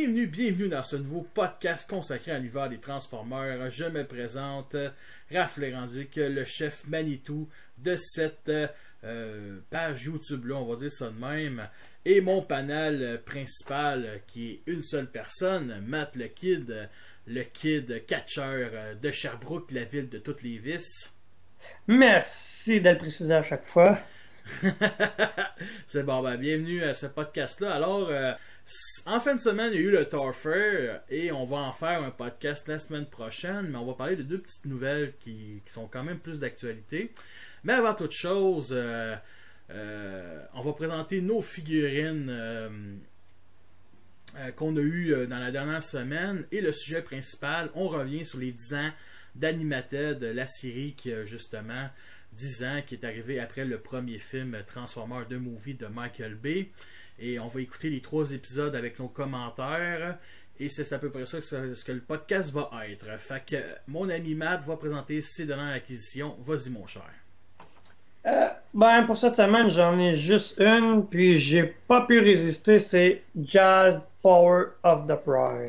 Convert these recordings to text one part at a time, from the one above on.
Bienvenue dans ce nouveau podcast consacré à l'univers des Transformers. Je me présente, Raph Léranduc, le chef Manitou de cette page YouTube-là, on va dire ça de même. Et mon panel principal, qui est une seule personne, Matt le Kid catcheur de Sherbrooke, la ville de toutes les vices. Merci de le préciser à chaque fois. C'est bon, bienvenue à ce podcast-là. Alors, en fin de semaine, il y a eu le Tour Fair et on va en faire un podcast la semaine prochaine, mais on va parler de deux petites nouvelles qui sont quand même plus d'actualité. Mais avant toute chose, on va présenter nos figurines qu'on a eues dans la dernière semaine et le sujet principal, on revient sur les 10 ans d'Animated, la série qui a justement 10 ans, qui est arrivé après le premier film Transformers The Movie de Michael Bay. Et on va écouter les 3 épisodes avec nos commentaires. Et c'est à peu près ça ce que le podcast va être. Fait que mon ami Matt va présenter ses dernières acquisitions. Vas-y mon cher. Pour cette semaine, j'en ai juste une, puis j'ai pas pu résister, c'est Jazz Power of the Prime.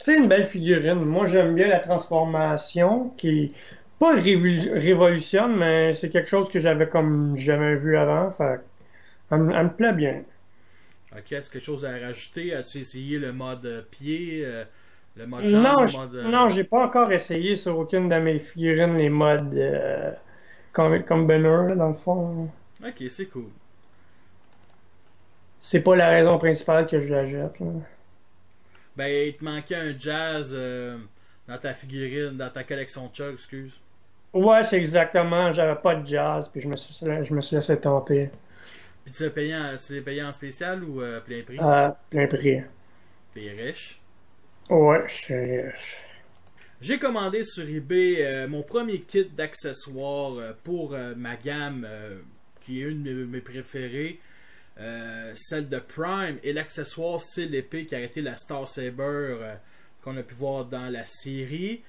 C'est une belle figurine. Moi, j'aime bien la transformation qui pas révolutionne, mais c'est quelque chose que j'avais comme jamais vu avant. Fait elle me plaît bien. Ok, as-tu quelque chose à rajouter? As-tu essayé le mode pied, le mode jambe? Non, j'ai pas encore essayé sur aucune de mes figurines les modes comme Banner, dans le fond. Ok, c'est cool. C'est pas la raison principale que je la jette. Là. Il te manquait un Jazz dans ta figurine, dans ta collection de Chuck, excuse. Ouais, c'est exactement. J'avais pas de Jazz, puis je me suis laissé tenter. Puis tu l'as payé en spécial ou plein prix? Plein prix. T'es riche? Ouais, je suis riche. J'ai commandé sur eBay mon premier kit d'accessoires pour ma gamme, qui est une de mes préférées, celle de Prime. Et l'accessoire, c'est l'épée qui a été la Star Saber qu'on a pu voir dans la série.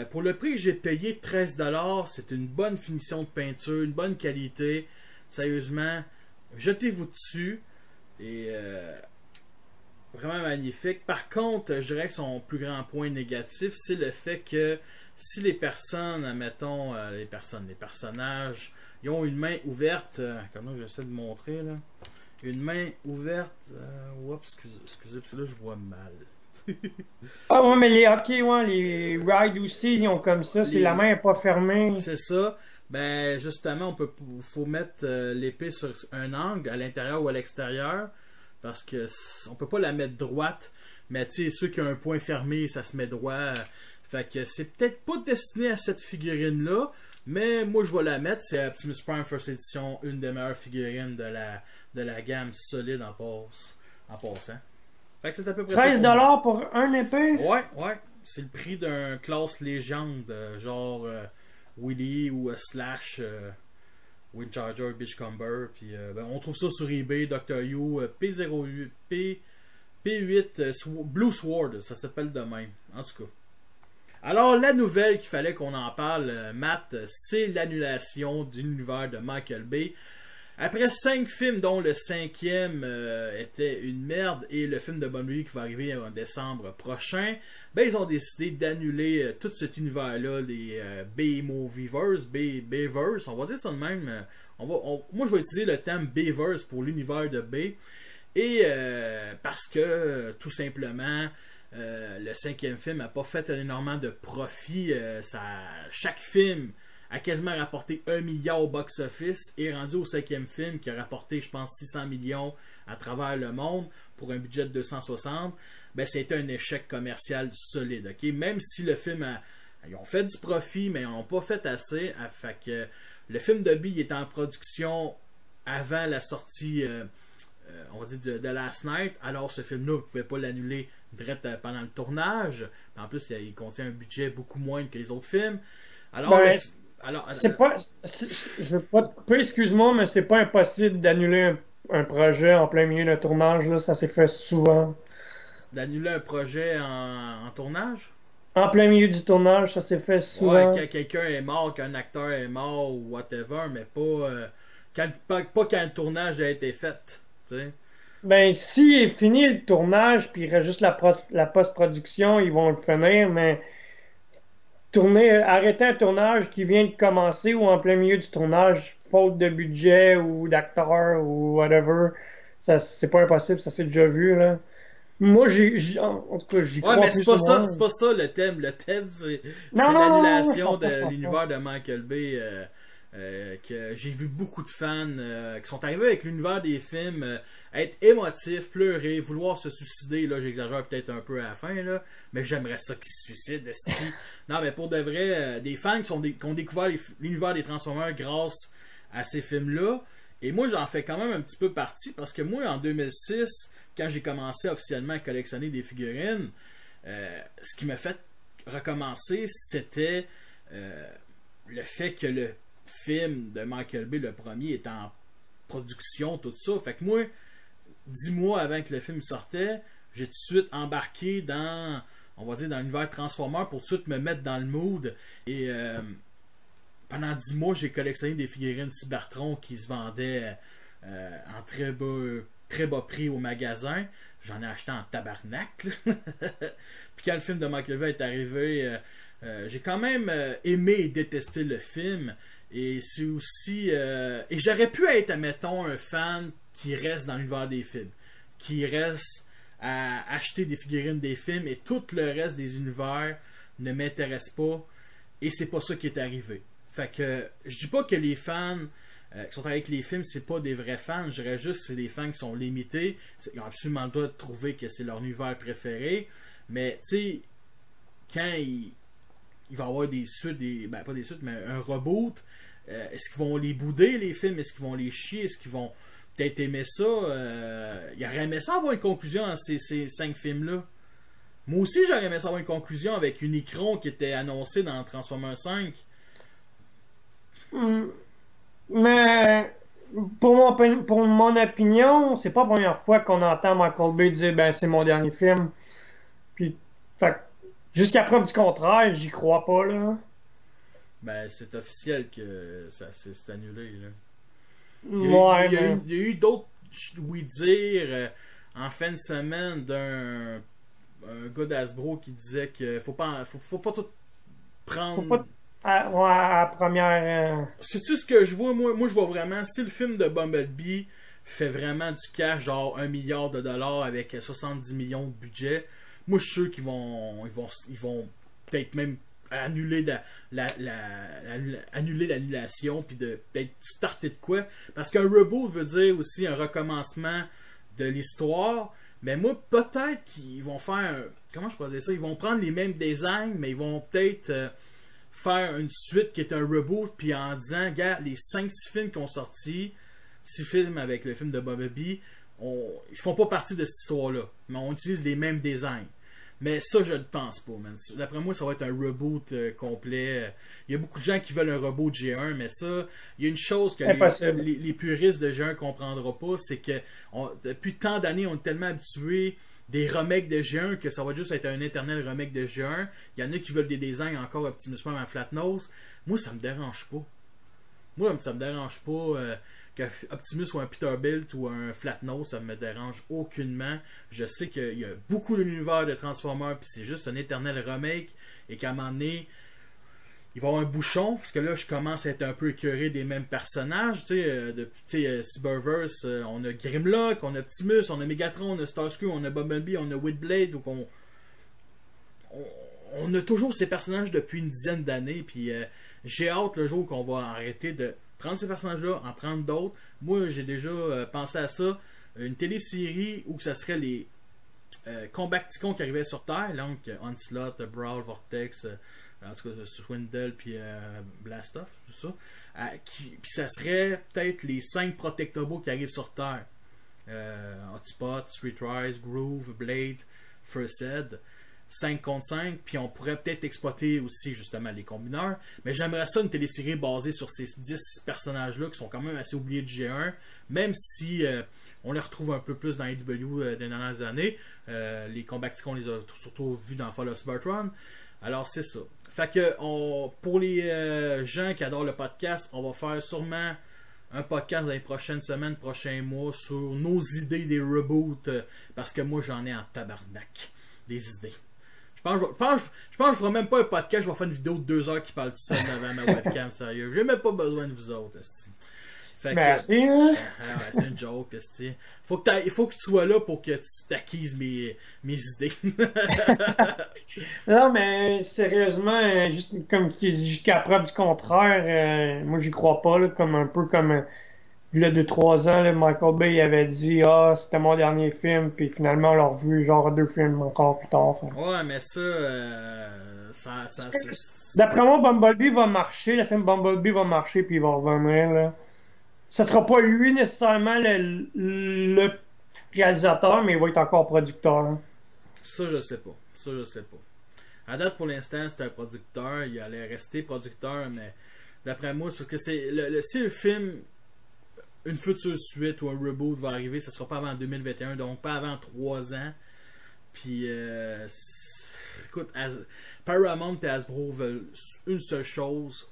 Pour le prix que j'ai payé, 13$, c'est une bonne finition de peinture, une bonne qualité. Sérieusement, jetez-vous dessus. Et vraiment magnifique. Par contre, je dirais que son plus grand point négatif, c'est le fait que si les personnes, admettons, les personnages, ils ont une main ouverte, comment j'essaie de montrer là, une main ouverte, excusez, parce que là je vois mal. Ouais, mais les hockey, les rides aussi, ils ont comme ça, si la main n'est pas fermée. C'est ça. Justement, faut mettre l'épée sur un angle, à l'intérieur ou à l'extérieur, parce que on peut pas la mettre droite, mais tu sais, ceux qui ont un point fermé, ça se met droit. Fait que c'est peut-être pas destiné à cette figurine-là, mais moi je vais la mettre. C'est Optimus Prime First Edition, une des meilleures figurines de la gamme solide en passant. Fait que c'est à peu près 13$ pour un épée? Ouais. C'est le prix d'un classe légende, genre Willy ou Slash, Windcharger, Beachcomber. Puis on trouve ça sur eBay, Dr. You, P08, P8, Blue Sword, ça s'appelle de même. En tout cas. Alors, la nouvelle qu'il fallait qu'on en parle, Matt, c'est l'annulation de l'univers de Michael Bay. Après 5 films, dont le 5e était une merde, et le film de Bumblebee qui va arriver en décembre prochain, ils ont décidé d'annuler tout cet univers-là, les B-Movieverse, B-Verse, on va dire ça de même. Moi, je vais utiliser le terme B-Verse pour l'univers de B, et parce que, tout simplement, le 5e film n'a pas fait énormément de profit. Chaque film a quasiment rapporté 1 milliard au box-office et rendu au 5e film qui a rapporté, je pense, 600 millions à travers le monde pour un budget de 260. C'était un échec commercial solide. Okay? Même si le film ils ont fait du profit, mais ils n'ont pas fait assez. Fait que le film de Bee est en production avant la sortie on va dire de Last Night. Alors ce film-là, vous ne pouvez pas l'annuler direct pendant le tournage. En plus, il contient un budget beaucoup moins que les autres films. Alors, c'est pas. Je veux pas te couper, excuse-moi, mais c'est pas impossible d'annuler un projet en plein milieu d'un tournage, là, ça s'est fait souvent. D'annuler un projet en tournage? En plein milieu du tournage, ça s'est fait souvent. Ouais, quand quelqu'un est mort, qu'un acteur est mort ou whatever, mais pas quand le tournage a été fait. T'sais. Ben, si est fini le tournage, puis il reste juste la post-production, ils vont le finir, mais arrêter un tournage qui vient de commencer ou en plein milieu du tournage, faute de budget ou d'acteur ou whatever, ça, c'est pas impossible, ça s'est déjà vu, là. Moi, en tout cas, j'y Ouais, crois mais plus souvent. c'est pas ça le thème. Le thème, Non, c'est non, non, non, je l'annulation comprends, je de comprends. l'univers de Michael Bay. Que j'ai vu beaucoup de fans qui sont arrivés avec l'univers des films, être émotifs, pleurer, vouloir se suicider. Là, j'exagère peut-être un peu à la fin, là, mais j'aimerais ça qu'ils se suicident, esti. Non, mais pour de vrai, des fans qui ont découvert l'univers des Transformers grâce à ces films-là. Et moi, j'en fais quand même un petit peu partie parce que moi, en 2006, quand j'ai commencé officiellement à collectionner des figurines, ce qui m'a fait recommencer, c'était le fait que le film de Michael Bay, le premier, est en production, tout ça. Fait que moi, 10 mois avant que le film sortait, j'ai tout de suite embarqué dans, on va dire, dans l'univers Transformers pour tout de suite me mettre dans le mood. Et pendant 10 mois, j'ai collectionné des figurines Cybertron qui se vendaient en très bas prix au magasin. J'en ai acheté en tabarnak. Puis quand le film de Michael Bay est arrivé, j'ai quand même aimé et détesté le film. Et c'est aussi. Et j'aurais pu être, admettons, un fan qui reste dans l'univers des films. Qui reste à acheter des figurines des films et tout le reste des univers ne m'intéresse pas. Et c'est pas ça qui est arrivé. Fait que je dis pas que les fans qui sont avec les films, c'est pas des vrais fans. Je dirais juste que c'est des fans qui sont limités. Ils ont absolument le droit de trouver que c'est leur univers préféré. Mais tu sais, quand il va y avoir des suites, ben pas des suites, mais un reboot, est-ce qu'ils vont les bouder les films? Est-ce qu'ils vont les chier? Est-ce qu'ils vont peut-être aimer ça? Ils auraient aimé ça avoir une conclusion dans ces 5 films-là. Moi aussi, j'aurais aimé ça avoir une conclusion avec Unicron qui était annoncé dans Transformers 5. Hmm, Mais pour mon opinion, c'est pas la première fois qu'on entend Michael Bay dire ben c'est mon dernier film. Puis fait, que, jusqu'à preuve du contraire, j'y crois pas là. Ben, c'est officiel que ça s'est annulé. Là. Ouais, mais Il y a eu d'autres oui dire en fin de semaine d'un un gars d'Asbro qui disait que faut pas tout faut prendre. pas ouais, à la première. Sais-tu ce que je vois? Moi, je vois vraiment, si le film de Bumblebee fait vraiment du cash, genre 1 milliard de dollars avec 70 millions de budget, moi, je suis sûr ils vont peut-être même annuler annuler l'annulation puis de peut-être starter de quoi. Parce qu'un reboot veut dire aussi un recommencement de l'histoire. Mais moi, peut-être qu'ils vont faire comment je pourrais dire ça? Ils vont prendre les mêmes designs, mais ils vont peut-être faire une suite qui est un reboot, puis en disant, regarde, les 5-6 films qui ont sorti, 6 films avec le film de Bumblebee, ils font pas partie de cette histoire-là, mais on utilise les mêmes designs. Mais ça, je ne pense pas, man. D'après moi, ça va être un reboot complet. Il y a beaucoup de gens qui veulent un reboot G1, mais ça, il y a une chose que Impossible. les puristes de G1 ne comprendront pas, c'est que depuis tant d'années, on est tellement habitués des remakes de G1 que ça va juste être un éternel remake de G1. Il y en a qui veulent des designs encore Optimus Prime en flat nose. Moi, ça me dérange pas. Moi, ça me dérange pas que Optimus soit un Peterbilt ou un Flatnose, ça me dérange aucunement. Je sais qu'il y a beaucoup d'univers de Transformers, puis c'est juste un éternel remake, et qu'à un moment donné, il va y avoir un bouchon, parce que là, je commence à être un peu écœuré des mêmes personnages. Tu sais, depuis Cyberverse, on a Grimlock, on a Optimus, on a Megatron, on a Starscream, on a Bumblebee, on a Witchblade, donc on a toujours ces personnages depuis une dizaine d'années, puis j'ai hâte le jour qu'on va arrêter de prendre ces personnages-là, en prendre d'autres. Moi, j'ai déjà pensé à ça. Une télésérie où ça serait les Combacticons qui arrivaient sur Terre, donc Onslaught, Brawl, Vortex, en tout cas Swindle, puis Blastoff, tout ça. Puis ça serait peut-être les 5 Protectobots qui arrivent sur Terre. Hotspot, Streetwise, Groove, Blade, First Ed. 5 contre 5, puis on pourrait peut-être exploiter aussi justement les combineurs. Mais j'aimerais ça une télésérie basée sur ces 10 personnages-là qui sont quand même assez oubliés du G1, même si on les retrouve un peu plus dans AEW des dernières années. Les Combacticons, on les a surtout vus dans Fall of Cybertron. Alors c'est ça. Fait que pour les gens qui adorent le podcast, on va faire sûrement un podcast dans les prochaines semaines, prochains mois sur nos idées des reboots, parce que moi j'en ai en tabarnak des idées. Je pense que je ferai même pas un podcast, je vais faire une vidéo de 2 heures qui parle tout seul devant ma webcam, sérieux. J'ai même pas besoin de vous autres, esti. Fait Merci, hein? c'est une joke, esti. Il faut que tu sois là pour que tu t'acquises mes idées. Non, mais sérieusement, juste comme tu dis, jusqu'à preuve du contraire, moi j'y crois pas, là, comme un peu comme il y a 2-3 ans, là, Michael Bay avait dit ah c'était mon dernier film, puis finalement on l'a revu genre 2 films encore plus tard. Fait. Ouais, mais ça, D'après moi, Bumblebee va marcher, le film Bumblebee va marcher, puis il va revenir, là. Ça sera pas lui nécessairement le réalisateur, mais il va être encore producteur. Hein. Ça, je sais pas. Ça, je sais pas. À date, pour l'instant, c'est un producteur. Il allait rester producteur, mais d'après moi, c'est parce que si le film, une future suite ou un reboot va arriver, ça sera pas avant 2021, donc pas avant 3 ans. Puis, écoute, Paramount et Hasbro veulent une seule chose,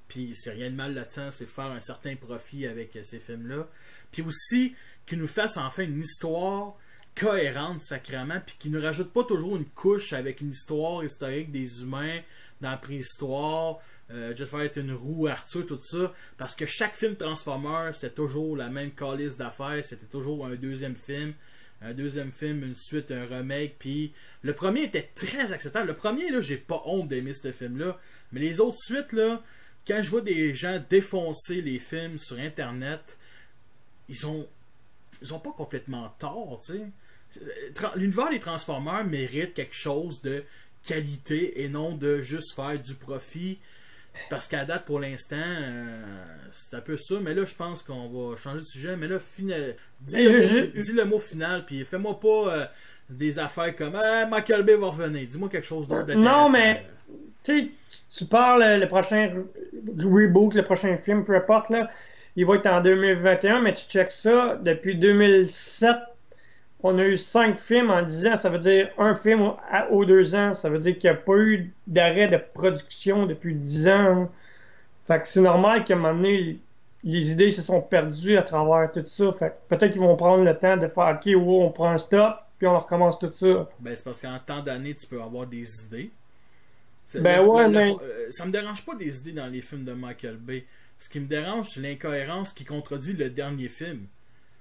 puis c'est rien de mal là-dedans, c'est faire un certain profit avec ces films-là. Puis aussi, qu'ils nous fassent enfin une histoire cohérente, sacrément, puis qu'ils ne rajoutent pas toujours une couche avec une histoire historique des humains dans la préhistoire, Jet Fighter est une roue, Arthur, tout ça, parce que chaque film Transformers, c'était toujours la même calice d'affaires, c'était toujours un deuxième film, une suite, un remake, puis le premier était très acceptable. Le premier, là, j'ai pas honte d'aimer ce film-là, mais les autres suites, là, quand je vois des gens défoncer les films sur Internet, ils ont pas complètement tort, tu sais. L'univers des Transformers mérite quelque chose de qualité et non de juste faire du profit. Parce qu'à date, pour l'instant, c'est un peu ça. Mais là, je pense qu'on va changer de sujet. Mais là, dis le mot final. Puis fais-moi pas des affaires comme Michael Bay va revenir. Dis-moi quelque chose d'autre d'intéressant. Non, mais tu parles le prochain reboot, le prochain film, peu importe, là, il va être en 2021, mais tu checkes ça. Depuis 2007, on a eu 5 films en 10 ans. Ça veut dire un film aux 2 ans. Ça veut dire qu'il n'y a pas eu d'arrêt de production depuis 10 ans. Fait que c'est normal qu'à un moment donné, les idées se sont perdues à travers tout ça. Fait que peut-être qu'ils vont prendre le temps de faire OK, on prend un stop, puis on recommence tout ça. Ben, c'est parce qu'en tant d'années, tu peux avoir des idées. Mais... ça me dérange pas des idées dans les films de Michael Bay. Ce qui me dérange, c'est l'incohérence qui contredit le dernier film.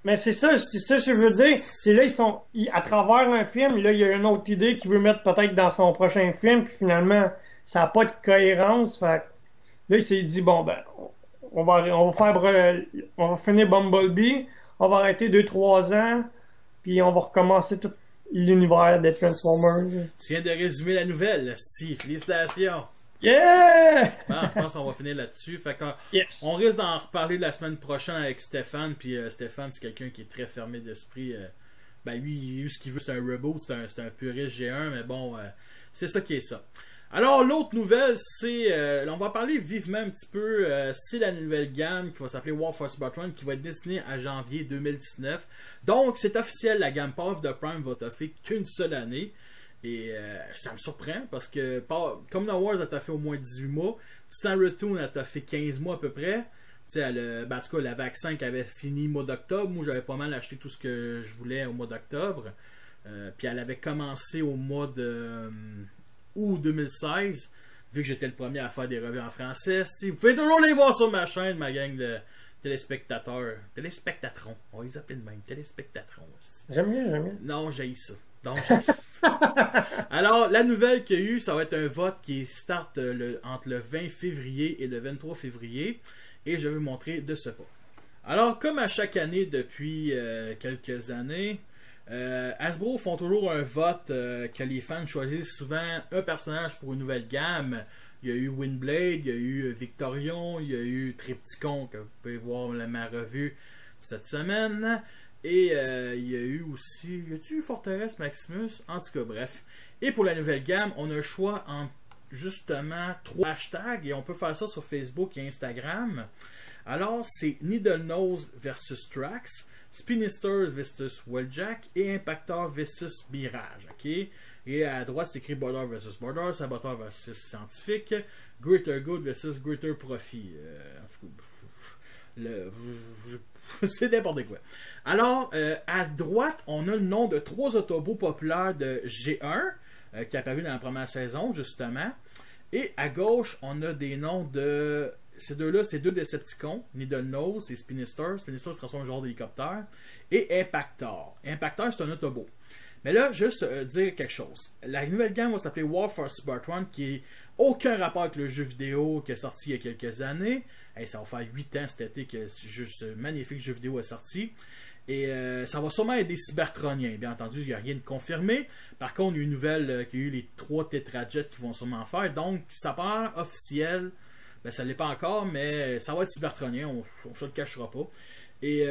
Mais c'est ça que je veux dire. C'est là, à travers un film, là, il y a une autre idée qu'il veut mettre peut-être dans son prochain film, puis finalement, ça n'a pas de cohérence. Fait là, il s'est dit, bon, ben, on va finir Bumblebee, on va arrêter 2-3 ans, puis on va recommencer tout l'univers des Transformers. Tu viens de résumer la nouvelle, Steve. Félicitations! Yeah! Je pense qu'on va finir là-dessus. Fait qu'on yes. On risque d'en reparler la semaine prochaine avec Stéphane. Puis Stéphane, c'est quelqu'un qui est très fermé d'esprit. Ben lui, ce qu'il veut, c'est un reboot, c'est un puriste G1, mais bon, c'est ça qui est ça. Alors, l'autre nouvelle, c'est... on va parler vivement un petit peu. C'est la nouvelle gamme qui va s'appeler War for Cybertron, qui va être destinée à janvier 2019. Donc, c'est officiel, la gamme Power of the Prime va t'offrir qu'une seule année. Et ça me surprend parce que Common Wars a fait au moins 18 mois. Titan Return a fait 15 mois à peu près. Tu sais, en tout cas, la vaccin qui avait fini au mois d'octobre. Moi, j'avais pas mal acheté tout ce que je voulais au mois d'octobre. Puis elle avait commencé au mois de août 2016. Vu que j'étais le premier à faire des revues en français. Vous pouvez toujours les voir sur ma chaîne, ma gang de téléspectateurs. Téléspectatrons. On va les appeler de même. Téléspectatrons. J'aime bien. Non, j'ai ça. Donc, alors, la nouvelle qu'il y a eu, ça va être un vote qui start entre le 20 février et le 23 février. Et je vais vous montrer de ce pas. Alors, comme à chaque année depuis quelques années, Hasbro font toujours un vote que les fans choisissent souvent un personnage pour une nouvelle gamme. Il y a eu Windblade, il y a eu Victorion, il y a eu Triptychon, que vous pouvez voir ma revue cette semaine. Et il y a eu aussi... Y a-tu eu Forteresse Maximus? En tout cas, bref. Et pour la nouvelle gamme, on a le choix en justement 3 hashtags. Et on peut faire ça sur Facebook et Instagram. Alors, c'est Needle Nose versus Trax, Spinisters versus Welljack et Impactor versus Mirage. Ok? Et à droite, c'est écrit Border versus Border, Saboteur versus Scientifique, Greater Good versus Greater Profit. C'est n'importe quoi. Alors, à droite, on a le nom de 3 Autobots populaires de G1, qui est apparu dans la première saison, justement. Et à gauche, on a des noms de... Ces deux-là, c'est 2 Decepticons, Needle Nose et Spinister. Spinister se transforme en genre d'hélicoptère. Et Impactor. Impactor, c'est un Autobot. Mais là, juste dire quelque chose. La nouvelle gang va s'appeler War for Cybertron, qui n'a aucun rapport avec le jeu vidéo qui est sorti il y a quelques années. Hey, ça va faire 8 ans cet été que ce magnifique jeu vidéo est sorti. Et ça va sûrement être des Cybertroniens. Bien entendu, il n'y a rien de confirmé. Par contre, il y a une nouvelle qu'il y a eu les 3 Tetrajets qui vont sûrement faire. Donc, ça part officiel. Ben, ça ne l'est pas encore, mais ça va être Cybertronien. On ne se le cachera pas. Et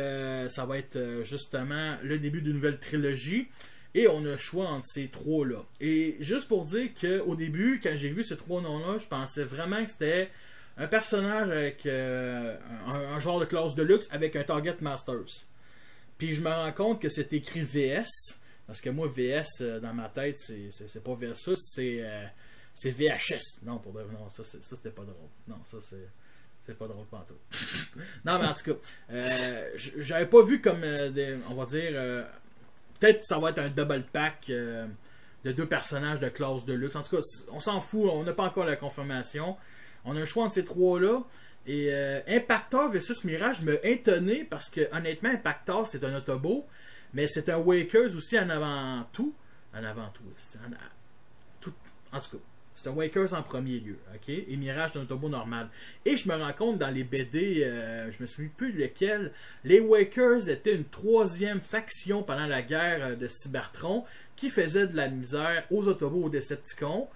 ça va être justement le début d'une nouvelle trilogie. Et on a le choix entre ces 3-là. Et juste pour dire qu'au début, quand j'ai vu ces 3 noms-là, je pensais vraiment que c'était un personnage avec un genre de classe de luxe avec un Target Masters. Puis je me rends compte que c'est écrit VS. Parce que moi, VS, dans ma tête, c'est pas Versus, c'est VHS. Non, non, ça c'était pas drôle. Non, ça c'est pas drôle pantoute. Non, mais en tout cas, j'avais pas vu comme on va dire... peut-être que ça va être un double pack de 2 personnages de classe de luxe. En tout cas, on s'en fout, on n'a pas encore la confirmation. On a un choix entre ces 3-là. Et Impactor versus Mirage m'a étonné parce que, honnêtement, Impactor, c'est un Autobot, mais c'est un Wakers aussi en avant tout. En avant tout. En tout cas, c'est un Wakers en premier lieu. Ok. Et Mirage, c'est un Autobot normal. Et je me rends compte dans les BD, je me souviens plus lequel, les Wakers étaient une 3e faction pendant la guerre de Cybertron qui faisait de la misère aux Autobots, aux Decepticons.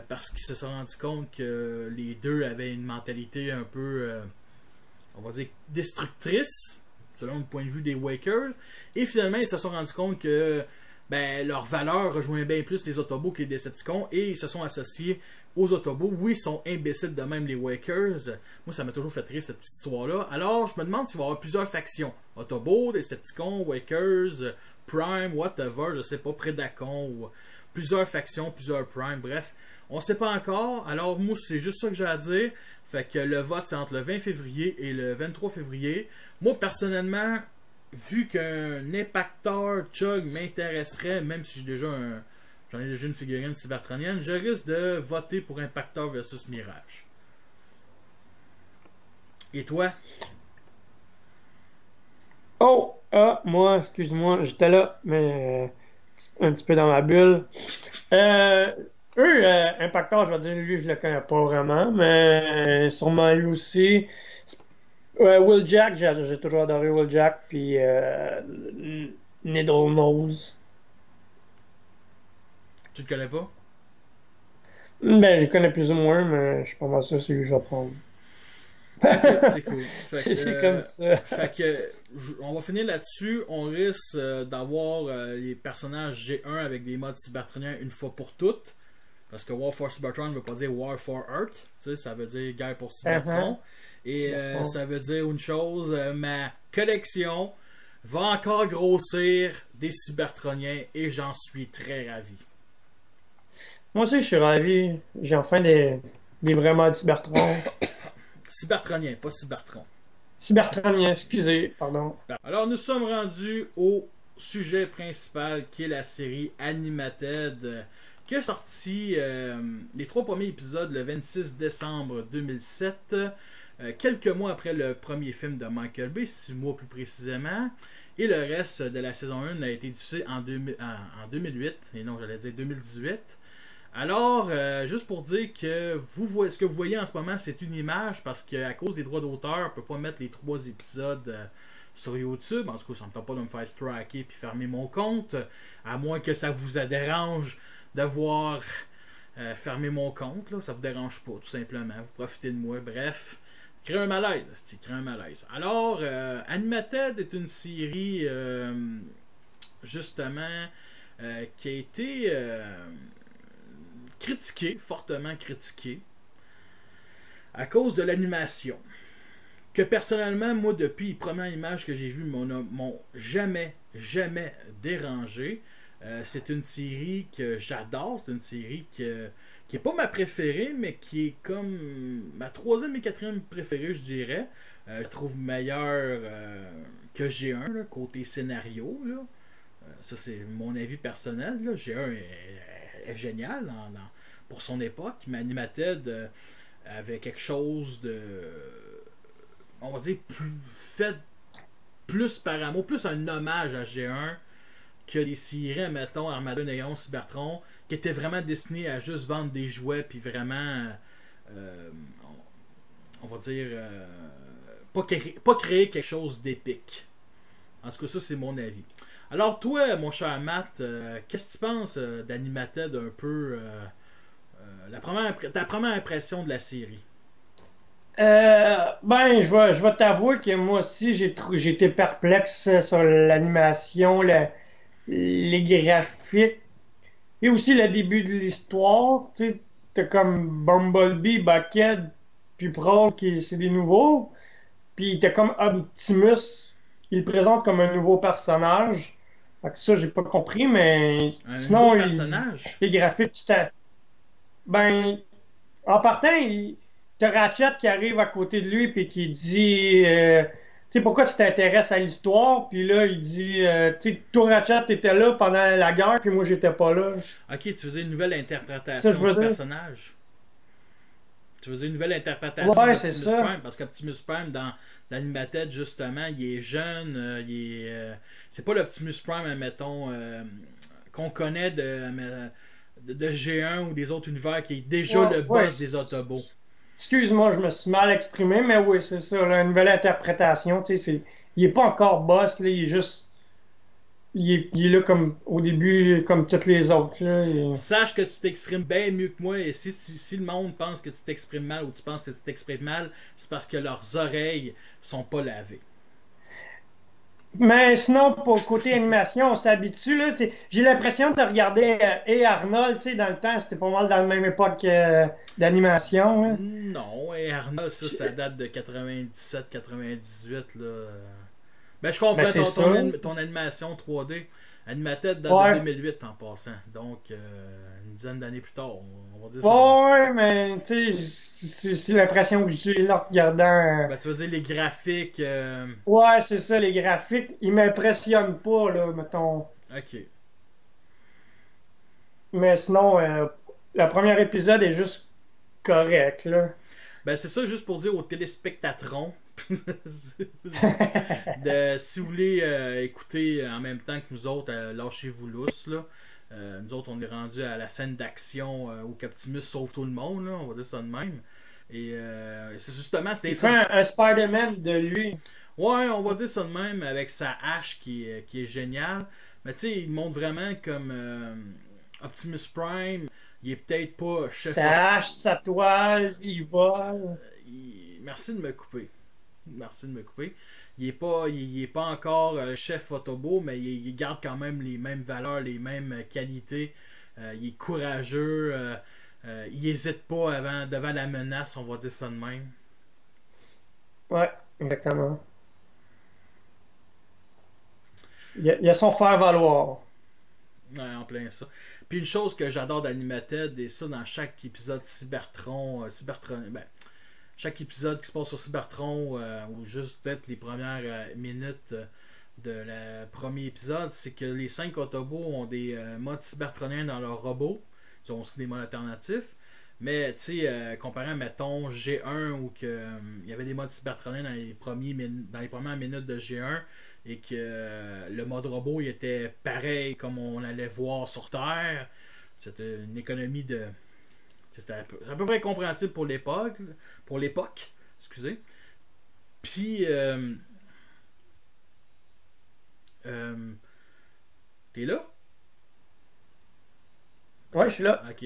Parce qu'ils se sont rendus compte que les deux avaient une mentalité un peu, on va dire, destructrice, selon le point de vue des Wakers. Et finalement, ils se sont rendus compte que leur valeur rejoint bien plus les Autobots que les Decepticons. Et ils se sont associés aux Autobots. Oui, ils sont imbéciles de même, les Wakers. Moi, ça m'a toujours fait rire, cette petite histoire-là. Alors, je me demande s'il va y avoir plusieurs factions. Autobots, Decepticons, Wakers, Prime, whatever, je sais pas, Predacon, ou plusieurs factions, plusieurs Prime, bref. On ne sait pas encore, alors moi c'est juste ça que j'ai à dire. Fait que le vote c'est entre le 20 février et le 23 février. Moi personnellement, vu qu'un Impactor Chug m'intéresserait, même si j'en ai déjà une figurine cybertronienne, je risque de voter pour Impactor versus Mirage. Et toi? Oh! Moi, excuse-moi, j'étais là, mais un petit peu dans ma bulle. Impactor, je vais dire, lui, je le connais pas vraiment, mais sûrement lui aussi. Will Jack, j'ai toujours adoré Will Jack, puis Needle Nose. Tu le connais pas? Ben, je le connais plus ou moins, mais je suis pas mal sûr que c'est lui que je vais prendre. C'est cool. C'est comme ça. Fait que, on va finir là-dessus. On risque d'avoir les personnages G1 avec des modes cybertroniens une fois pour toutes. Parce que War for Cybertron ne veut pas dire War for Earth. Tu sais, ça veut dire guerre pour Cybertron. Et ça veut dire une chose, ma collection va encore grossir des cybertroniens et j'en suis très ravi. Moi aussi, je suis ravi. J'ai enfin des vrais modes Cybertron. Cybertronien, pas Cybertron. Cybertronien, excusez, pardon. Alors, nous sommes rendus au sujet principal qui est la série Animated qui a sorti les 3 premiers épisodes le 26 décembre 2007, quelques mois après le premier film de Michael Bay, 6 mois plus précisément. Et le reste de la saison 1 a été diffusé en 2008, et non, j'allais dire 2018. Alors, juste pour dire que ce que vous voyez en ce moment, c'est une image, parce qu'à cause des droits d'auteur, on ne peut pas mettre les 3 épisodes sur YouTube. En tout cas, ça ne me tente pas de me faire striker puis fermer mon compte, à moins que ça vous dérange de voir fermer mon compte. Là. Ça vous dérange pas, tout simplement. Vous profitez de moi. Bref, crée un malaise. Crée un malaise. Alors, Animated est une série, justement, qui a été critiquée, fortement critiquée, à cause de l'animation. Que personnellement, moi, depuis les premières images que j'ai vues, m'ont jamais dérangé. C'est une série que j'adore. C'est une série qui est pas ma préférée, mais qui est comme ma troisième et quatrième préférée, je dirais. Je trouve meilleure que G1, là, côté scénario. Là. Ça, c'est mon avis personnel. Là. G1 est génial pour son époque, mais Animated avait quelque chose de, on va dire, fait plus par amour, plus un hommage à G1 que les séries, mettons, Armada, Néon, Cybertron, qui étaient vraiment destinées à juste vendre des jouets, puis vraiment, on va dire, pas créer quelque chose d'épique. En tout cas, ça, c'est mon avis. Alors, toi, mon cher Matt, qu'est-ce que tu penses d'Animated un peu, ta première impression de la série? Ben, je vais t'avouer que moi aussi, j'ai été perplexe sur l'animation, les graphiques, et aussi le début de l'histoire. Tu sais, t'as comme Bumblebee, Bucket, puis Prowl, qui c'est des nouveaux. Puis t'as comme Optimus, il le présente comme un nouveau personnage. Fait que ça, j'ai pas compris, mais Un nouveau sinon, personnage? les graphiques, ben, en partant, t'as Ratchet qui arrive à côté de lui puis qui dit tu sais pourquoi tu t'intéresses à l'histoire, puis là il dit tu sais toi Ratchet t'étais là pendant la guerre puis moi j'étais pas là. Ok, tu faisais une nouvelle Ça interprétation je veux du dire. personnage. Tu faisais une nouvelle interprétation Ouais, c'est d'Optimus ça. Prime, parce qu'Optimus Prime, dans l'Animated, justement, il est jeune, c'est pas l'Optimus Prime, admettons, qu'on connaît de G1 ou des autres univers, qui est déjà Ouais, le ouais. boss des Autobots. Excuse-moi, je me suis mal exprimé, mais oui, c'est ça, là, une nouvelle interprétation, tu sais, il est pas encore boss, là, il est juste il est là comme au début comme toutes les autres là, Sache que tu t'exprimes bien mieux que moi, et si le monde pense que tu t'exprimes mal ou tu penses que tu t'exprimes mal, c'est parce que leurs oreilles sont pas lavées. Mais sinon, pour le côté animation, on s'habitue, là. J'ai l'impression de regarder et Arnold, tu sais, dans le temps, c'était pas mal dans la même époque d'animation, là. Non, et Arnold, ça date de 97-98, là. Ben, je comprends Ben, c'est ça. ton animation 3D. Animated date de Ouais. 2008 en passant. Donc, une dizaine d'années plus tard, on va dire ça. Ouais, mais, tu sais, c'est l'impression que j'ai là, regardant. Ben, tu veux dire les graphiques. Ouais, c'est ça, les graphiques, ils m'impressionnent pas, là, mettons. Ok. Mais sinon, le premier épisode est juste correct, là. Ben, c'est ça, juste pour dire aux téléspectatrons. Si vous voulez écouter en même temps que nous autres, lâchez-vous lousse, là. Nous autres, on est rendu à la scène d'action où Optimus sauve tout le monde, là, on va dire ça de même. Et c'est justement, c'est Il fait un Spider-Man de lui. Ouais, on va dire ça de même, avec sa hache qui est géniale. Mais tu sais, il montre vraiment comme Optimus Prime, il est peut-être pas chef. Sa hache, sa toile, il vole. Merci de me couper. Merci de me couper. Il est pas encore chef Autobot, mais il garde quand même les mêmes valeurs, les mêmes qualités. Il est courageux. Il n'hésite pas devant la menace, on va dire ça de même. Ouais, exactement. Il a son faire-valoir. Ouais, en plein ça. Puis une chose que j'adore d'Animated, et ça dans chaque épisode Cybertron, ben, chaque épisode qui se passe sur Cybertron, ou juste peut-être les premières minutes de la premier épisode, c'est que les 5 Autobots ont des modes cybertroniens dans leurs robots. Ils ont aussi des modes alternatifs. Mais, tu sais, comparé à, mettons, G1, où il y avait des modes cybertroniens dans les premières minutes de G1, et que le mode robot il était pareil comme on allait voir sur Terre. C'était une économie de... C'était à peu près compréhensible pour l'époque. Excusez. Puis... t'es là? Ouais, je suis là. Ok.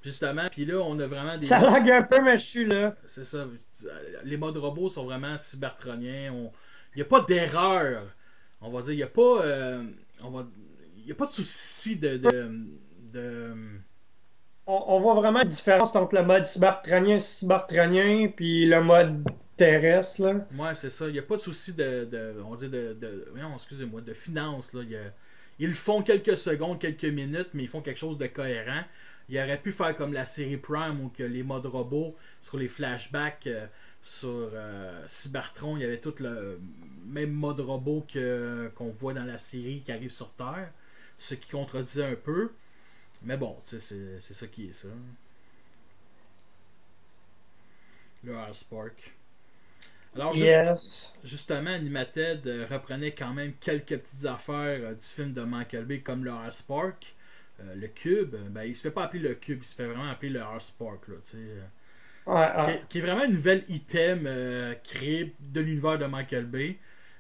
Justement, puis là, on a vraiment des... Ça lag un peu, mais je suis là. C'est ça. Les modes robots sont vraiment cybertroniens. Il n'y a pas d'erreur. On va dire, il n'y a pas... il n'y a pas de souci de... On voit vraiment la différence entre le mode cybertronien, puis le mode terrestre, là. Ouais, c'est ça. Il n'y a pas de souci on va dire, excusez-moi, de finance, là. Ils le font quelques secondes, quelques minutes, mais ils font quelque chose de cohérent. Il aurait pu faire comme la série Prime où que les modes robots sur les flashbacks sur Cybertron, il y avait tout le même mode robot qu'on voit dans la série qui arrive sur Terre, ce qui contredisait un peu. Mais bon, tu sais, c'est ça qui est ça. Le Spark. Alors, Yes. justement, Animated reprenait quand même quelques petites affaires du film de Michael Bay, comme le Spark. Le cube, ben, il se fait pas appeler le cube, il se fait vraiment appeler le Spark, là, tu sais. Qui est vraiment une nouvelle item créée de l'univers de Michael Bay.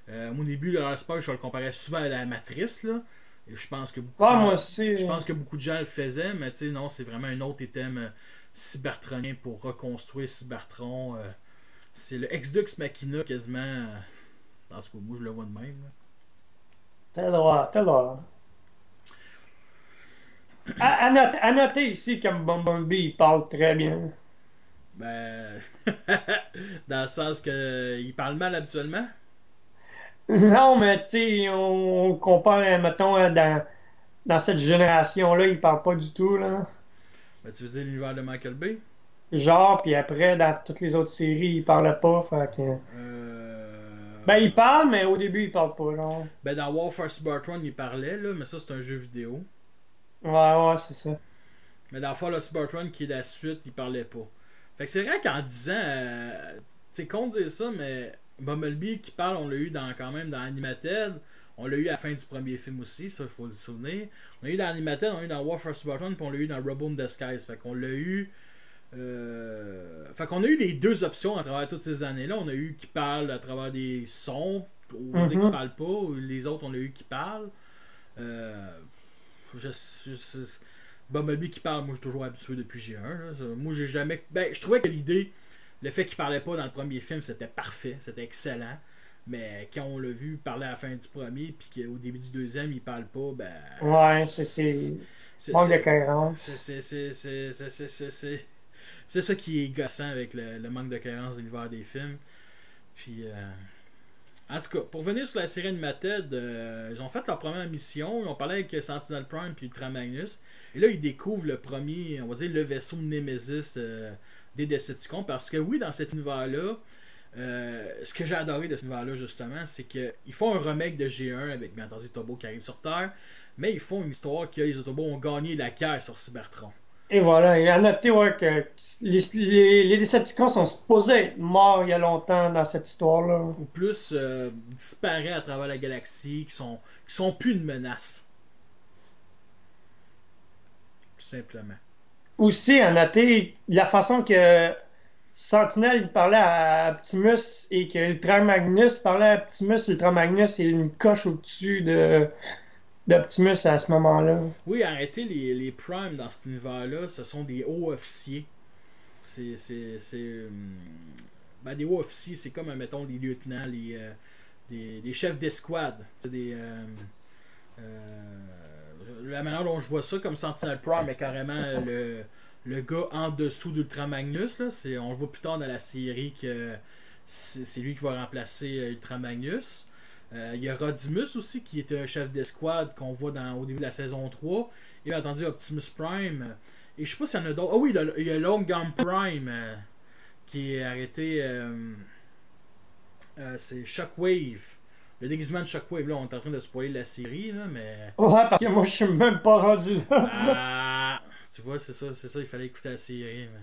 Au début, le Spark, je le comparais souvent à la Matrice, là. Et je pense que moi aussi. je pense que beaucoup de gens le faisaient, mais tu sais, non, c'est vraiment un autre item cybertronien pour reconstruire Cybertron. C'est le Ex-Dux Machina quasiment. En tout cas, moi je le vois de même. Là. T'as le droit, t'as le droit. À noter ici que Bumblebee il parle très bien. Ben. Dans le sens que il parle mal habituellement. Non, mais tu sais, on compare, mettons, dans cette génération-là, il parle pas du tout, là. Ben, tu veux dire l'univers de Michael Bay? Genre, puis après, dans toutes les autres séries, il parlait pas, fait que... Ben, il Euh... parle, mais au début, il parle pas, genre. Ben, dans Warfare Cybertron, il parlait, là, mais ça, c'est un jeu vidéo. Ouais, ouais, c'est ça. Mais dans Fall of Cybertron, qui est la suite, il parlait pas. Fait que c'est vrai qu'en disant, c'est con de dire ça, mais Bumblebee qui parle, on l'a eu quand même dans Animated. On l'a eu à la fin du premier film aussi, ça, il faut le souvenir. On l'a eu dans Animated, on l'a eu dans Warfare Cybertron, puis on l'a eu dans Robo in Disguise. Fait qu'on l'a eu. Fait qu'on a eu les deux options à travers toutes ces années-là. On a eu qui parle à travers des sons, ou qui parle pas, ou les autres, on a eu qui parlent. Bumblebee qui parle, moi je suis toujours habitué depuis G1. Là. Moi j'ai jamais. Ben, je trouvais que l'idée, le fait qu'il parlait pas dans le premier film, c'était parfait, c'était excellent. Mais quand on l'a vu parler à la fin du premier, puis qu'au début du deuxième, il parle pas, ben. Ouais, manque de cohérence. C'est ça qui est gossant avec le manque de cohérence de l'univers des films. Puis. En tout cas, pour revenir sur la série Animated, ils ont fait leur première mission. Ils ont parlé avec Sentinel Prime puis Ultra Magnus. Et là, ils découvrent le premier, on va dire, le vaisseau Nemesis des Decepticons. Parce que oui, dans cet univers-là, ce que j'ai adoré de cet univers-là, justement, c'est qu'ils font un remake de G1 avec, bien entendu, Turbo qui arrive sur Terre. Mais ils font une histoire que les Autobots ont gagné la guerre sur Cybertron. Et voilà, il a noté ouais, que les Decepticons sont supposés être morts il y a longtemps dans cette histoire-là. Ou plus disparaît à travers la galaxie, qui sont plus une menace. Tout simplement. Aussi, à noter la façon que Sentinel parlait à Optimus et que Ultra Magnus parlait à Optimus. Ultra Magnus est une coche au-dessus d'Optimus à ce moment-là. Oui, arrêtez les Primes dans cet univers-là, ce sont des hauts officiers. C'est ben, des hauts officiers, c'est comme, mettons, les lieutenants, des chefs d'escouade. La manière dont je vois ça, comme Sentinel Prime est carrément le gars en dessous d'Ultra Magnus. Là. On le voit plus tard dans la série que c'est lui qui va remplacer Ultra Magnus. Il y a Rodimus aussi qui est un chef d'escouade qu'on voit au début de la saison 3. Et bien entendu Optimus Prime. Et je sais pas s'il y en a d'autres. Ah oui, il y a Long Gun Prime qui est arrêté. C'est Shockwave. Le déguisement de Shockwave. Là, on est en train de spoiler la série, là, mais. Ouais, parce que moi je suis même pas rendu là. Ah, tu vois, c'est ça, il fallait écouter la série. Mais...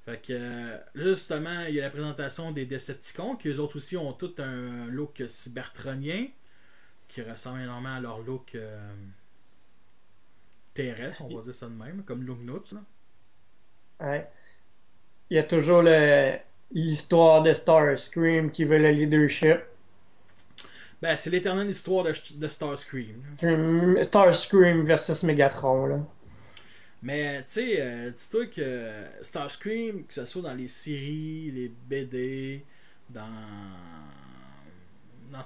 Fait que, justement, il y a la présentation des Decepticons, qui eux autres aussi ont tout un look cybertronien, qui ressemble énormément à leur look terrestre, on va dire ça de même, comme Lugnuts. Ouais. Il y a toujours l'histoire de Starscream qui veut le leadership. Ben, c'est l'éternelle histoire de Starscream. Starscream versus Megatron, là. Mais, tu sais, dis-toi que Starscream, que ce soit dans les séries, les BD, dans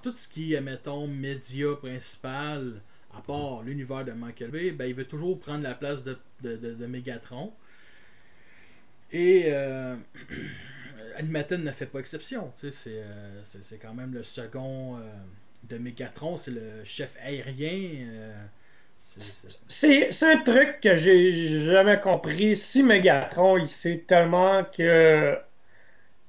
tout ce qui est, mettons, média principal, à part l'univers de Michael Bay, ben, il veut toujours prendre la place de Megatron. Et Animated ne fait pas exception. C'est quand même le second de Megatron, c'est le chef aérien. C'est un truc que j'ai jamais compris. Si Megatron, il sait tellement que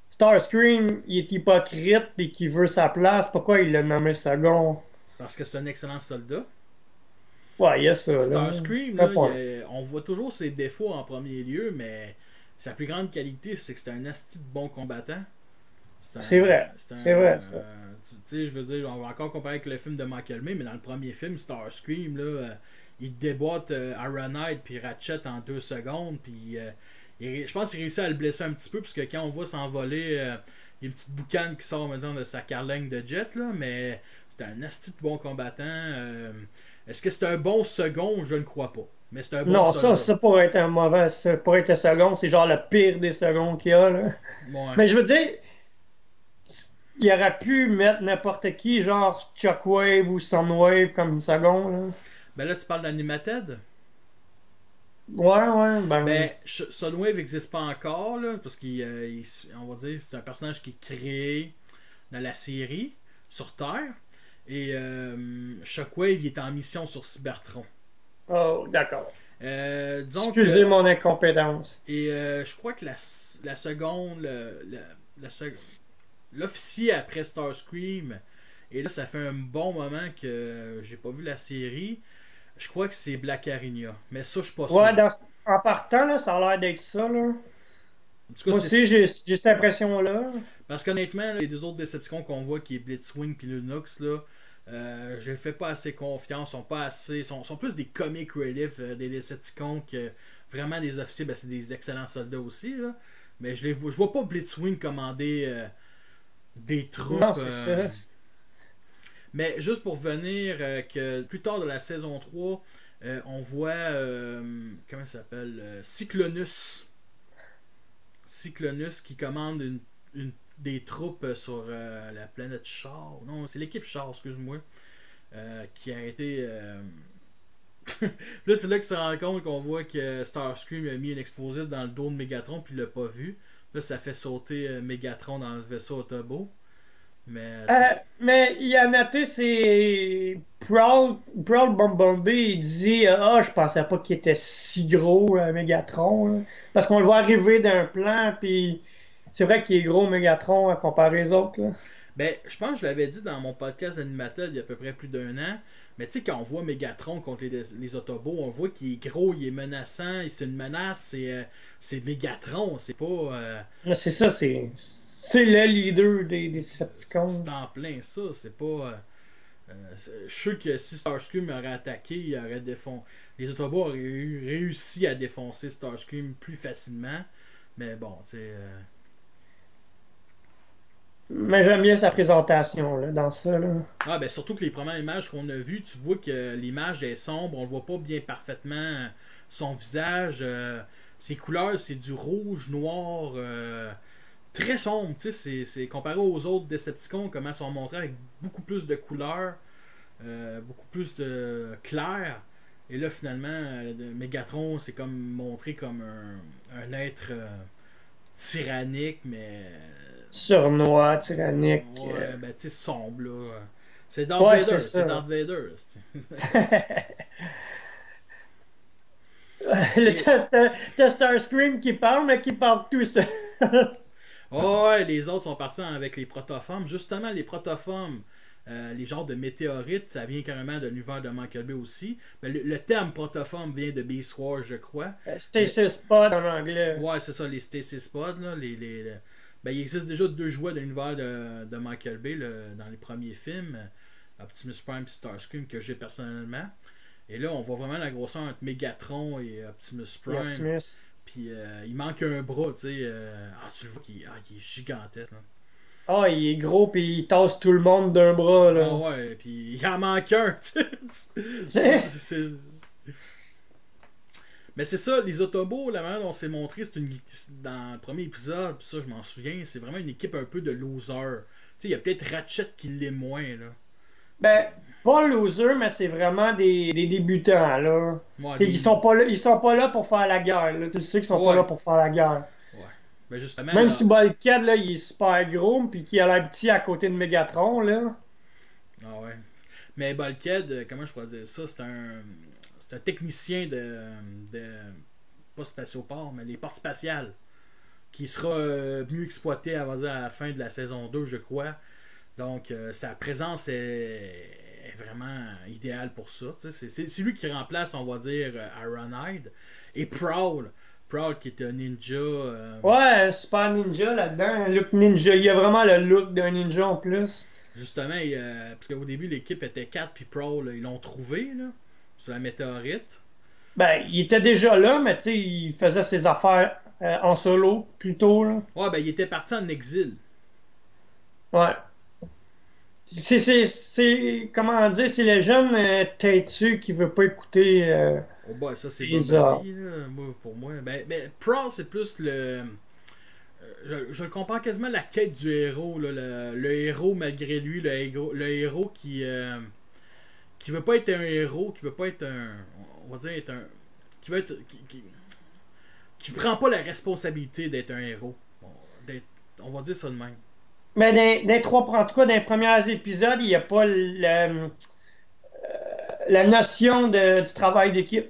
Starscream, il est hypocrite et qu'il veut sa place, pourquoi il l'a nommé second? Parce que c'est un excellent soldat. Ouais, il y a ça, là. Starscream, Un là, point. on voit toujours ses défauts en premier lieu, mais sa plus grande qualité, c'est que c'est un asti de bon combattant. C'est vrai. C'est vrai, ça. Tu sais, je veux dire, on va encore comparer avec le film de Michael May, mais dans le premier film, Starscream, là, il déboîte Ironhide puis Ratchet en 2 secondes, puis je pense qu'il réussit à le blesser un petit peu, parce que quand on voit s'envoler, il y a une petite boucane qui sort maintenant de sa carlingue de jet, là, mais c'est un asti de bon combattant. Est-ce que c'est un bon second? Je ne crois pas. Mais c'est un bon Non, soldat. ça pourrait être un mauvais. Ça pourrait être un second, c'est genre le pire des seconds qu'il y a, là. Ouais. Mais je veux dire, il aurait pu mettre n'importe qui, genre Shockwave ou Soundwave comme second, là. Ben là, tu parles d'Animated. Ouais, Ben, Sunwave n'existe pas encore, là, parce qu'on va dire c'est un personnage qui est créé dans la série, sur Terre. Et Shockwave, il est en mission sur Cybertron. Oh, d'accord. Disons Excusez que, mon incompétence. et je crois que la seconde, l'officier après Starscream, et là, ça fait un bon moment que j'ai pas vu la série. Je crois que c'est Black Arena. Mais ça, je suis pas sûr. Ouais, en partant, là, ça a l'air d'être ça, là. En tout cas, Moi aussi, j'ai cette impression-là. parce qu'honnêtement, là, les deux autres Decepticons qu'on voit, qui est Blitzwing et Lunox, là, je ne fais pas assez confiance. Sont plus des comic relief des Decepticons que vraiment des officiers. Ben, c'est des excellents soldats aussi, là. Mais je vois pas Blitzwing commander des troupes. Non, c'est ça. Mais juste pour venir, que plus tard de la saison 3, on voit, comment ça s'appelle, Cyclonus. Cyclonus qui commande des troupes sur la planète Char. Non, c'est l'équipe Char, excuse-moi. Qui a été. Là, c'est là qu'il se rend compte qu'on voit que Starscream a mis un explosif dans le dos de Megatron, puis il l'a pas vu. Là, ça fait sauter Megatron dans le vaisseau Autobot. Mais il a noté, c'est Prowl Bumblebee, il dit ah, je pensais pas qu'il était si gros, Megatron, là. Parce qu'on le voit arriver d'un plan, puis c'est vrai qu'il est gros, Megatron, à comparer aux autres, là. Ben, je pense que je l'avais dit dans mon podcast Animated il y a à peu près plus d'1 an. Mais tu sais, quand on voit Megatron contre les Autobots, on voit qu'il est gros, il est menaçant, c'est une menace, c'est Megatron, c'est pas. Là, c'est ça, c'est le leader des Decepticons. C'est en plein ça, c'est pas. Je suis sûr que si Starscream aurait attaqué, il aurait les Autobots auraient réussi à défoncer Starscream plus facilement. Mais bon, tu sais. Mais j'aime bien sa présentation, là, dans ça, là. Ah, ben surtout que les premières images qu'on a vues, tu vois que l'image est sombre, on ne voit pas bien parfaitement son visage. Ses couleurs, c'est du rouge, noir, très sombre. Tu sais, c'est comparé aux autres Decepticons, comment ils sont montrés avec beaucoup plus de couleurs, beaucoup plus de clair. Et là, finalement, Megatron, c'est comme montré comme un être tyrannique, mais. Surnois, tyrannique. Ouais, ben tu sais, sombre, là. C'est Darth Ouais, Vader, c'est c'est ça. Darth Vader. Et- T'as Starscream qui parle, mais qui parle tout seul. Oh, ouais, les autres sont partis avec les protoformes. Justement, les protoformes, les genres de météorites, ça vient carrément de l'univers de Michael Bay aussi. Ben, le terme protoforme vient de Beast Wars, je crois. Stasis Spot en anglais. Ouais, c'est ça, les Stasis Pods, là, ben, il existe déjà 2 jouets de l'univers de Michael Bay dans les premiers films, Optimus Prime et Starscream, que j'ai personnellement. Et là, on voit vraiment la grosseur entre Megatron et Optimus Prime. Optimus. Puis il manque un bras, tu sais. Tu le vois qu'il est gigantesque. Là. Ah, il est gros, puis il tasse tout le monde d'un bras, là. Ah ouais, puis il en manque un, tu C'est- sais. Mais c'est ça, les Autobots, la manière dont c'est montré, dans le premier épisode, puis ça, je m'en souviens, c'est vraiment une équipe un peu de losers. Tu sais, il y a peut-être Ratchet qui l'est moins, là. Ben, pas loser, mais c'est vraiment des débutants, là. Ouais, T'sais, ils sont pas là pour faire la guerre, là. Tu sais qu'ils sont pas Ouais. là pour faire la guerre. Ouais. Ben justement, Même là, si Bulkhead, là, il est super gros, puis qu'il a l'air petit à côté de Megatron, là. Ah ouais. Mais Bulkhead, comment je pourrais dire ça? C'est un technicien de pas spatioport, mais les portes spatiales, qui sera mieux exploité, on va dire, à la fin de la saison 2, je crois. Donc, sa présence est vraiment idéale pour ça. C'est lui qui remplace, on va dire, Ironhide. Et Prowl. Prowl qui est un ninja. Ouais, Super Ninja là-dedans, un look ninja. Il y a vraiment le look d'un ninja en plus. Justement, parce qu'au début, l'équipe était 4, puis Prowl, ils l'ont trouvé, là, sur la météorite. Ben, il était déjà là, mais tu sais, il faisait ses affaires en solo plutôt, là. Ouais, ben, il était parti en exil. Ouais. Comment dire, c'est le jeune têtu qui veut pas écouter Oh, bah, ça, c'est les ordres. Bumblebee, là, pour moi. Ben, Prowl, c'est plus le. Je le compare quasiment à la quête du héros, là, le héros malgré lui, le héros qui veut pas être un héros, qui veut pas être un, on va dire être un, qui veut être, qui prend pas la responsabilité d'être un héros. Bon, on va dire ça de même. Mais en tout cas, dans les premiers épisodes, il n'y a pas la notion du travail d'équipe.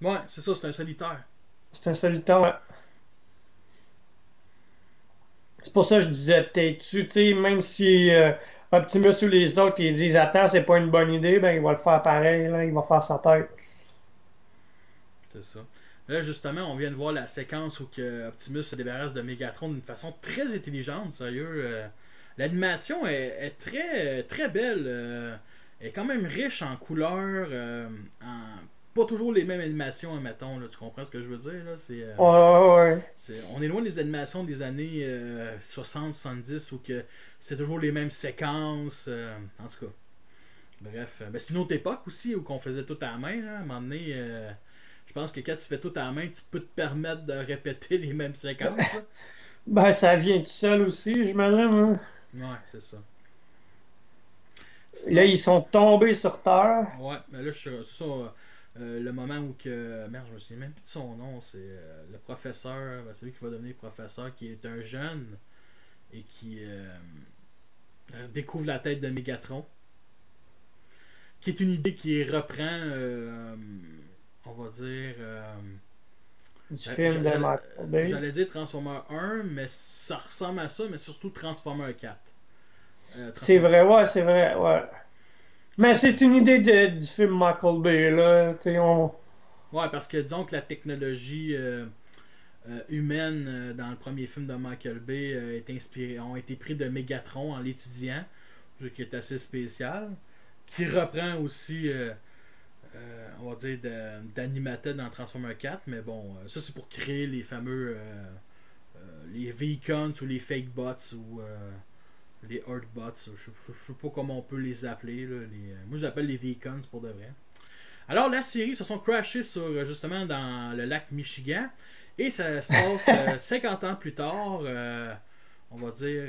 Ouais, c'est ça, c'est un solitaire. C'est un solitaire. Ouais. C'est pour ça que je disais têtu, tu sais, même si Optimus ou les autres ils disent attends, c'est pas une bonne idée, ben il va le faire pareil, là, il va faire sa tête. C'est ça. Là, justement, on vient de voir la séquence où que Optimus se débarrasse de Megatron d'une façon très intelligente, sérieux. L'animation est très, très belle. Elle est quand même riche en couleurs, pas toujours les mêmes animations, admettons. Là, tu comprends ce que je veux dire? Là? Ouais, ouais, ouais. On est loin des animations des années 60-70 où que c'est toujours les mêmes séquences. En tout cas. Bref. Ben, c'est une autre époque aussi où on faisait tout à la main. Là. À un moment donné, je pense que quand tu fais tout à la main, tu peux te permettre de répéter les mêmes séquences. Là, Ben ça vient tout seul aussi, j'imagine, hein. ouais, c'est ça. Là, Sinon, ils sont tombés sur Terre. ouais, mais là, c'est ça. Le moment où que. Merde, je me souviens même plus de son nom. C'est le professeur, ben, celui qui va devenir professeur, qui est un jeune et qui découvre la tête de Megatron. Qui est une idée qui reprend, on va dire. Du film de Michael Bay. J'allais dire Transformer 1, mais ça ressemble à ça, mais surtout Transformer 4. C'est Transformer... vrai, ouais, c'est vrai, ouais. Mais c'est une idée du film Michael Bay, là. Tu sais, Ouais, parce que disons que la technologie humaine dans le premier film de Michael Bay ont été pris de Megatron en l'étudiant, ce qui est assez spécial, qui reprend aussi, on va dire, d'Animated dans Transformer 4, mais bon, ça c'est pour créer les fameux, les Vcons ou les Fake Bots ou les Earth Bots, je sais pas comment on peut les appeler, là, moi je les appelle les Vcons pour de vrai. Alors, la série se sont crashés justement dans le lac Michigan. Et ça se passe 50 ans plus tard, on va dire,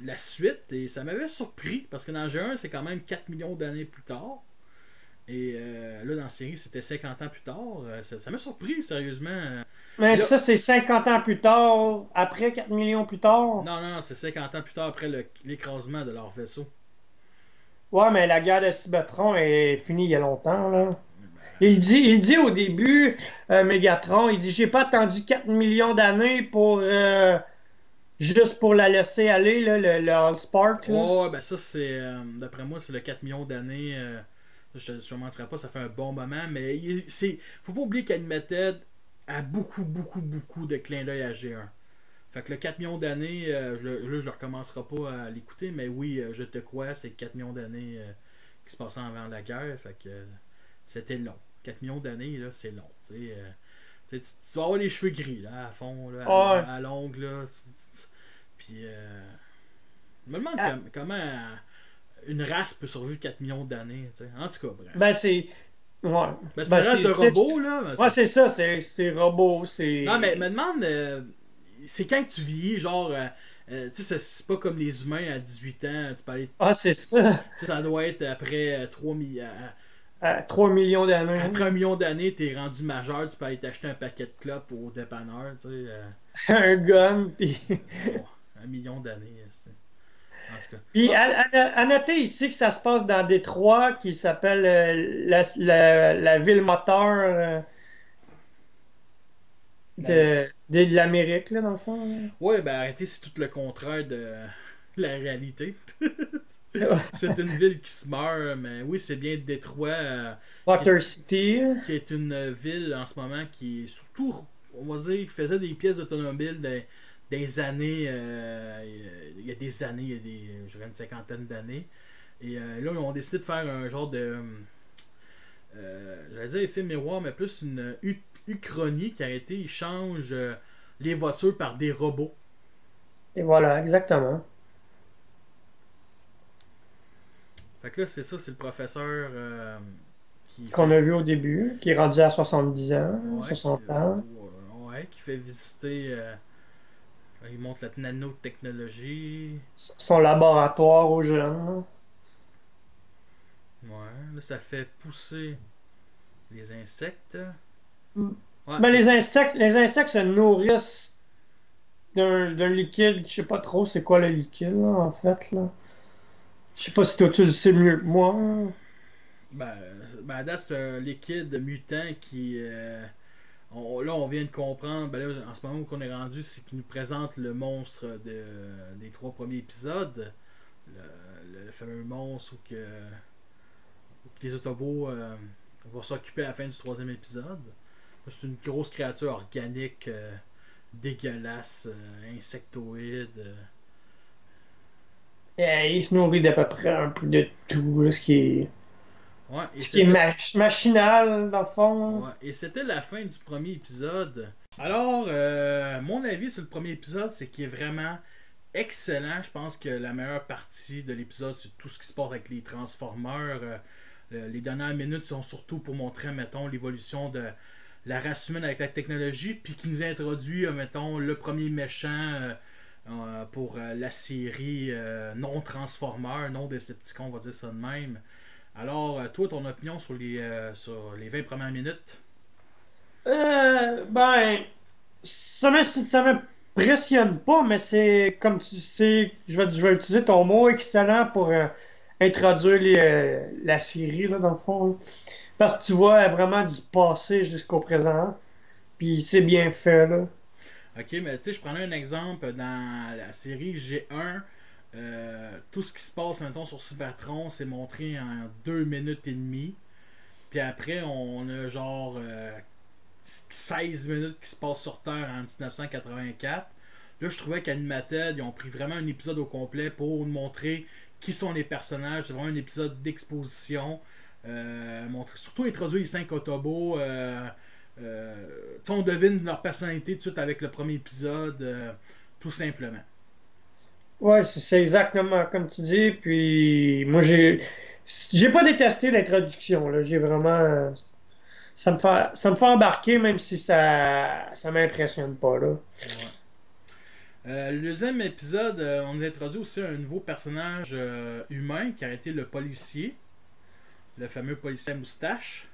la suite. Et ça m'avait surpris, parce que dans le G1, c'est quand même 4 millions d'années plus tard. Et là, dans la série, c'était 50 ans plus tard. Ça m'a surpris, sérieusement. Mais Là, ça, c'est 50 ans plus tard, après 4 millions plus tard. non, c'est 50 ans plus tard après l'écrasement de leur vaisseau. Ouais, mais la guerre de Cybertron est finie il y a longtemps, là. Ben, Il dit au début, Megatron, il dit, j'ai pas attendu 4 millions d'années pour, juste pour la laisser aller, là, le Allspark, là. ouais, ben ça, c'est. D'après moi, c'est le 4 millions d'années. Je te mentirais pas, ça fait un bon moment. Mais faut pas oublier qu'Animated a beaucoup, beaucoup, beaucoup de clins d'œil à G1. Fait que le 4 millions d'années, là, je ne recommencerai pas à l'écouter, mais oui, je te crois, c'est 4 millions d'années qui se passaient avant la guerre. Fait que c'était long. 4 millions d'années, là, c'est long. Tu vas avoir les cheveux gris, là, à fond, là, Ouais. à l'ongle, là. Puis, je me demande Ah, comment une race peut survivre 4 millions d'années. T'sais. En tout cas, bref. ben, c'est. Ouais. Ben, c'est Ben, une race de tu sais, robots, là. Ben, ouais, c'est ça, c'est robot, non, mais c'est. me demande, c'est quand tu vieillis, genre, tu sais, c'est pas comme les humains à 18 ans, tu peux aller, Ah, c'est ça. ça doit être après 3 millions d'années. après 1 million d'années, t'es rendu majeur, tu peux aller t'acheter un paquet de clopes au dépanneur, tu sais. Un gun, puis. Oh, 1 million d'années, c'est. En tout cas. Puis Ah, à noter ici que ça se passe dans Détroit, qui s'appelle la ville moteur ben, de l'Amérique, là, dans le fond. ouais, ben arrêtez, c'est tout le contraire de la réalité. Là. C'est une ville qui se meurt, mais oui, c'est bien Détroit, qui, est, Water City. qui est une ville en ce moment qui est surtout, on va dire, qui faisait des pièces automobiles des années, il y a des années, il y a je dirais une cinquantaine d'années. Et là, ils ont décidé de faire un genre de, j'allais dire effet miroir, mais plus une uchronie qui a été, ils changent les voitures par des robots. Et voilà, exactement. Fait que là, c'est ça, c'est le professeur qui Qu'on fait. a vu au début, qui est rendu à 70 ans, Ouais, 60 ans. ouais, qui fait visiter. Il montre la nanotechnologie. Son laboratoire aux jeunes. Ouais, là, ça fait pousser les insectes. Mm. Ouais, Ben, c'est ça. les insectes se nourrissent d'un liquide, je sais pas trop c'est quoi le liquide, là, en fait, là. Je sais pas si toi tu le sais mieux que moi. Ben, à date, c'est un liquide mutant qui. Là, on vient de comprendre. Ben là, en ce moment où on est rendu, c'est qu'il nous présente le monstre des trois premiers épisodes. Le fameux monstre où que les Autobots vont s'occuper à la fin du troisième épisode. C'est une grosse créature organique dégueulasse, insectoïde. Il se nourrit d'à peu près un peu de tout, là, Ouais, ce qui est machinal, dans le fond. ouais, et c'était la fin du premier épisode. Alors, mon avis sur le premier épisode, c'est qu'il est vraiment excellent. Je pense que la meilleure partie de l'épisode, c'est tout ce qui se passe avec les Transformers. Les dernières minutes sont surtout pour montrer, mettons, l'évolution de la race humaine avec la technologie, puis qui nous introduit, mettons, le premier méchant pour la série non Transformers, non Decepticons, on va dire ça de même. Alors, toi, ton opinion sur les 20 premières minutes? Ben, ça m'impressionne pas, mais c'est comme tu sais, je vais utiliser ton mot excellent pour introduire la série, là, dans le fond, là. Parce que tu vois vraiment du passé jusqu'au présent. Puis c'est bien fait, là. Ok, mais tu sais, je prenais un exemple dans la série G1. Tout ce qui se passe, mettons, sur Cybertron, c'est montré en 2 minutes et demie. Puis après, on a genre 16 minutes qui se passent sur Terre en 1984. Là, je trouvais qu'Animated, ils ont pris vraiment un épisode au complet pour nous montrer qui sont les personnages. C'est vraiment un épisode d'exposition. Surtout introduire les 5 Autobots. On devine leur personnalité tout de suite avec le premier épisode, tout simplement. Ouais, c'est exactement comme tu dis. Puis moi, j'ai pas détesté l'introduction, là. J'ai vraiment. Ça me fait embarquer, même si ça m'impressionne pas, là. Ouais. Le deuxième épisode, on a introduit aussi un nouveau personnage humain qui a été le policier, le fameux policier à moustache,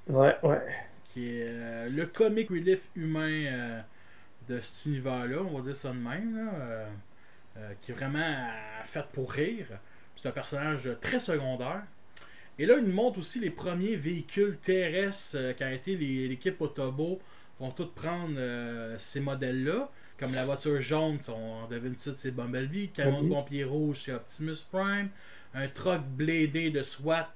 Ouais, ouais. qui est le comic relief humain de cet univers-là, on va dire ça de même, là, qui est vraiment fait pour rire. C'est un personnage très secondaire. Et là, il nous montre aussi les premiers véhicules terrestres qu'a été l'équipe Autobo vont tous prendre ces modèles-là. Comme la voiture jaune, on devine tout de suite c'est Bumblebee. Camion de Mhm. pompier rouge, c'est Optimus Prime. Un truck blédé de SWAT,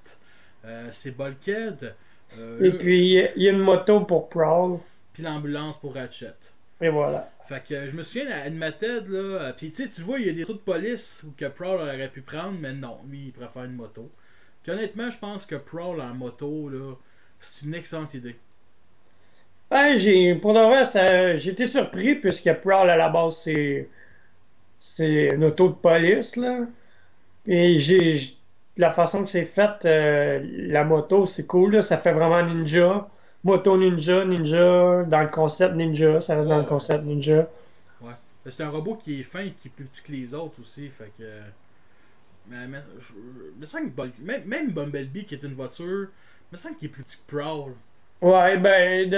c'est Bulkhead. Et Là, puis, il y a une moto pour Prowl. puis l'ambulance pour Ratchet. Et voilà. Fait que je me souviens à Animated, là, puis tu vois, il y a des trous de police où que Prowl aurait pu prendre, mais non, lui, il préfère une moto. Puis honnêtement, je pense que Prowl en moto, là, c'est une excellente idée. Ben, pour de vrai, j'ai été surpris puisque Prowl à la base, c'est une auto de police, là. Et la façon que c'est fait, la moto, c'est cool, là. Ça fait vraiment ninja. Moto ninja, ninja, dans le concept ninja. Ça reste dans le Oh, concept ninja. ouais. C'est un robot qui est fin et qui est plus petit que les autres aussi, fait que. Me semble que même Bumblebee, qui est une voiture, me semble qu'il est plus petit que Prowl. Ouais, ben,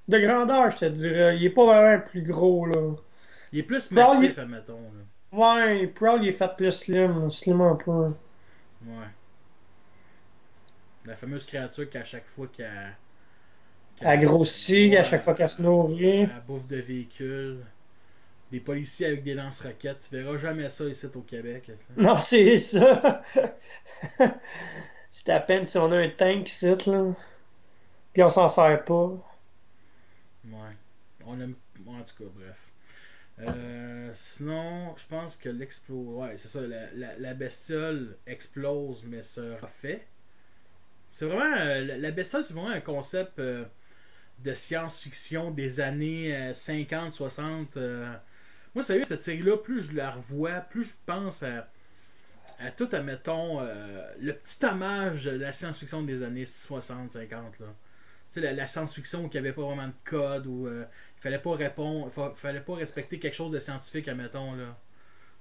de grandeur, je te dirais. Il est pas vraiment plus gros, là. Il est plus Prowl, massif, admettons. Là. Ouais, Prowl, il est fait plus slim un peu. Ouais. La fameuse créature qu'à chaque fois Elle grossit à chaque fois qu'elle se nourrit. elle bouffe de véhicules. Des policiers avec des lance-roquettes. Tu verras jamais ça ici au Québec. Ça. Non, c'est ça. C'est à peine si on a un tank ici, là. Puis on s'en sert pas. Ouais. On aime. En tout cas, bref. Sinon, je pense que l'explose. Ouais, c'est ça. La bestiole explose, mais se refait. C'est vraiment. La bestiole, c'est vraiment un concept de science-fiction des années 50, 60. Moi, sérieux, cette série-là, plus je la revois, plus je pense à tout, admettons, le petit hommage de la science-fiction des années 60, 50. Là. Tu sais, la science-fiction où il n'y avait pas vraiment de code, où il fallait pas répondre, fallait pas respecter quelque chose de scientifique, admettons. Là.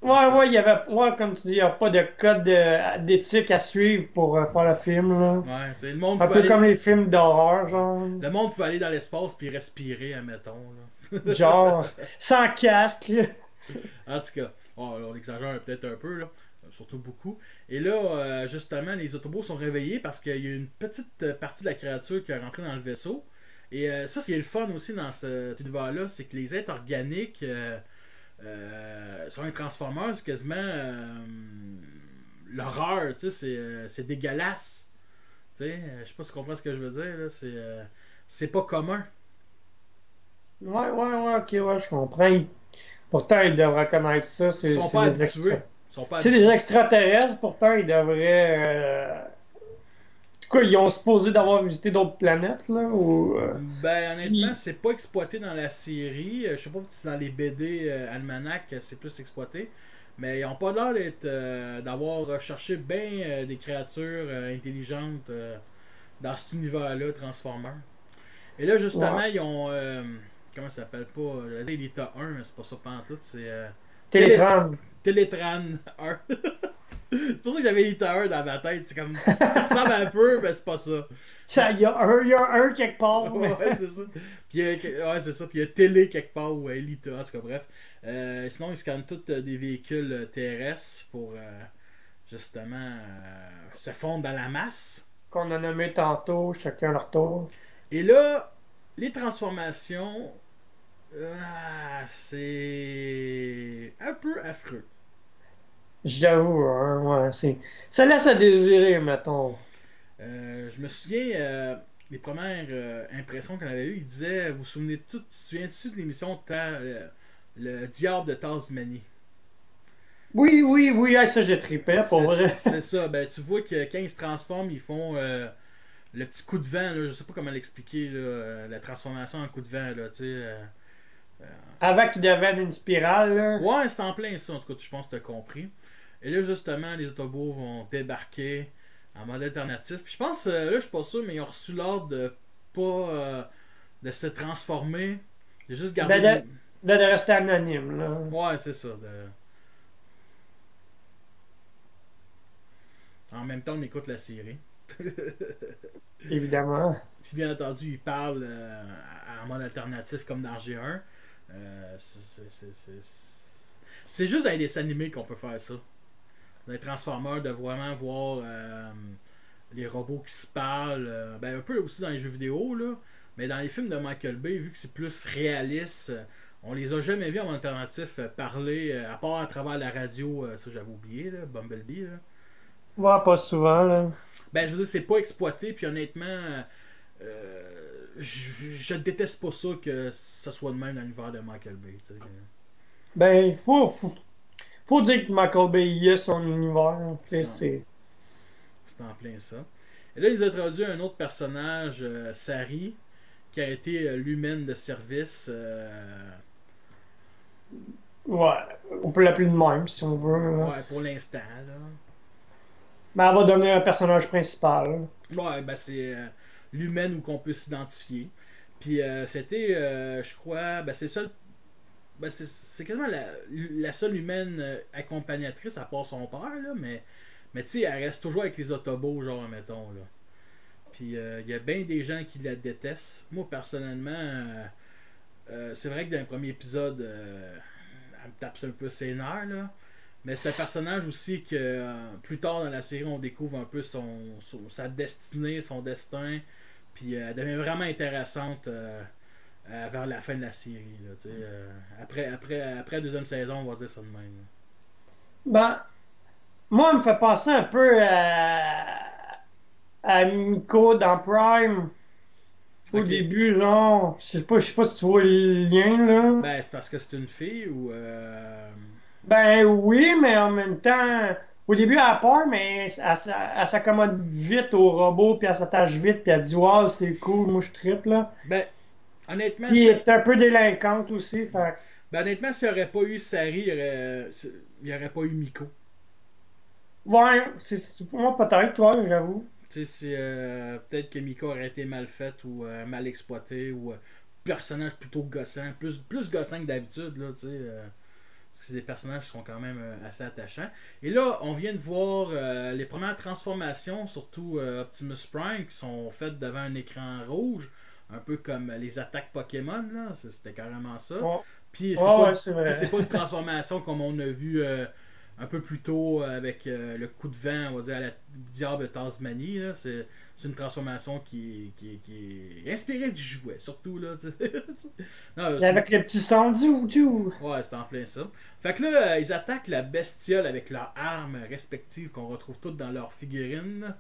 En tout Ouais, cas, ouais, il y avait, ouais, comme tu dis, il n'y a pas de code d'éthique à suivre pour faire le film, là. ouais, tu sais, le monde Un pouvait peu comme aller. les films d'horreur, genre. Le monde pouvait aller dans l'espace puis respirer, admettons. Là. Genre, sans casque, là. En tout cas, on exagère peut-être un peu, là, surtout beaucoup. Et là, justement, les Autobots sont réveillés parce qu'il y a une petite partie de la créature qui est rentrée dans le vaisseau. Et ça, ce qui est le fun aussi dans cet univers-là, c'est que les êtres organiques sur un Transformers, c'est quasiment l'horreur, tu sais, c'est dégueulasse. Tu sais, je sais pas si tu comprends ce que je veux dire, là, c'est pas commun. Ouais, ouais, ouais, ok, ouais, je comprends. Pourtant, ils devraient connaître ça. Ils sont C'est pas des extra... habitués. Ils sont pas C'est des habitués. extraterrestres, pourtant, ils devraient. En tout cas, ils ont supposé d'avoir visité d'autres planètes, là. Ou, Ben honnêtement, ils- c'est pas exploité dans la série. Je sais pas si dans les BD Almanac c'est plus exploité. Mais ils ont pas l'air d'avoir recherché bien des créatures intelligentes dans cet univers-là, Transformers. Et là justement, Ouais. ils ont comment ça s'appelle pas? J'allais dire Elita 1, mais c'est pas ça pantoute, c'est Télé Télétran. Télétran 1. C'est pour ça que j'avais Elita 1 dans ma tête. C'est comme. Ça ressemble un peu, mais c'est pas ça. Ça, il y a un quelque part, mais. Ouais, c'est ça. Puis, ouais, c'est ça. Puis il y a télé quelque part ou Elite, en tout cas, bref. Sinon, ils scannent tous des véhicules terrestres pour justement se fondre dans la masse. Qu'on a nommé tantôt, chacun leur tour. Et là, les transformations, c'est un peu affreux. J'avoue, hein, ouais, c'est. Ça laisse à désirer, mettons. Je me souviens des premières impressions qu'on avait eues. Il disait, vous vous souvenez tout, tu te souviens-tu de l'émission Le Diable de Tasmanie? Oui, oui, oui, hey, ça, j'ai trippé, pour C'est vrai. c'est ça. Ben, tu vois que quand ils se transforment, ils font le petit coup de vent. Là, je sais pas comment l'expliquer. La transformation en coup de vent. Là, tu sais, Avant qu'ils deviennent une spirale, là. ouais, c'est en plein ça. En tout cas, je pense que tu as compris. Et là, justement, les Autobots vont débarquer en mode alternatif. Puis je pense, là, je suis pas sûr, mais ils ont reçu l'ordre de pas de se transformer. De juste garder Ben, de rester anonyme, là. Ouais, c'est ça. En même temps, on écoute la série. Évidemment. Puis bien entendu, ils parlent en mode alternatif comme dans G1. C'est juste dans les dessins animés qu'on peut faire ça. Dans les Transformers, de vraiment voir les robots qui se parlent. Ben, un peu aussi dans les jeux vidéo, là. Mais dans les films de Michael Bay, vu que c'est plus réaliste, on les a jamais vus en mode alternatif parler, à part à travers la radio, ça j'avais oublié, là, Bumblebee. Là. Ouais, pas souvent, là. Ben, je veux dire, c'est pas exploité, puis honnêtement, je déteste pas ça que ça soit de même dans l'univers de Michael Bay. Tu sais. Ben, faut dire que Michael Bay y a son univers. Tu sais, C'est en, c'est en plein ça. Et là, ils ont introduit un autre personnage, Sari, qui a été l'humaine de service. Ouais, on peut l'appeler de même si on veut, là. Ouais, pour l'instant, là. Mais elle va devenir un personnage principal. Ouais, ben c'est l'humaine où qu'on peut s'identifier. Puis c'était, je crois, ben c'est seul. Ben c'est quasiment la seule humaine accompagnatrice à part son père, là, mais tu sais, elle reste toujours avec les Autobots, genre, mettons, là. Puis il y a bien des gens qui la détestent. Moi, personnellement, c'est vrai que dans le premier épisode, elle me tape un peu ses nerfs, là. Mais c'est un personnage aussi que plus tard dans la série, on découvre un peu sa destinée, son destin. Puis elle devient vraiment intéressante vers la fin de la série. Là, après la deuxième saison, on va dire ça de même. Ben, moi, elle me fait penser un peu à Miko dans Prime. Au Ok. début, genre, je sais pas si tu vois le lien, là. Ben, c'est parce que c'est une fille ou. Ben oui, mais en même temps, au début, elle a peur, mais elle s'accommode vite au robot, puis elle s'attache vite, puis elle dit, wow, c'est cool, moi je trippe, là. Ben, honnêtement, Puis elle c'est. est un peu délinquante aussi, Ouais. fait Ben, honnêtement, s'il n'y aurait pas eu Sari, il n'y aurait pas eu Miko. ouais, pour moi peut-être, toi, j'avoue. Tu sais, peut-être que Miko aurait été mal faite ou mal exploité ou personnage plutôt gossant. Plus gossant que d'habitude, là, tu sais. Parce que c'est des personnages qui sont quand même assez attachants. Et là, on vient de voir les premières transformations, surtout Optimus Prime, qui sont faites devant un écran rouge, un peu comme les attaques Pokémon, là. C'était carrément ça. Ouais, Puis ouais, ouais, c'est c'est vrai. pas une transformation comme on a vu un peu plus tôt avec le coup de vent, on va dire, à la diable de Tasmanie. Là. C'est une transformation qui est inspirée du jouet, surtout. Là, non, Et avec le petit son du. ouais, c'est en plein ça. Fait que là, ils attaquent la bestiole avec leurs armes respectives qu'on retrouve toutes dans leurs figurines.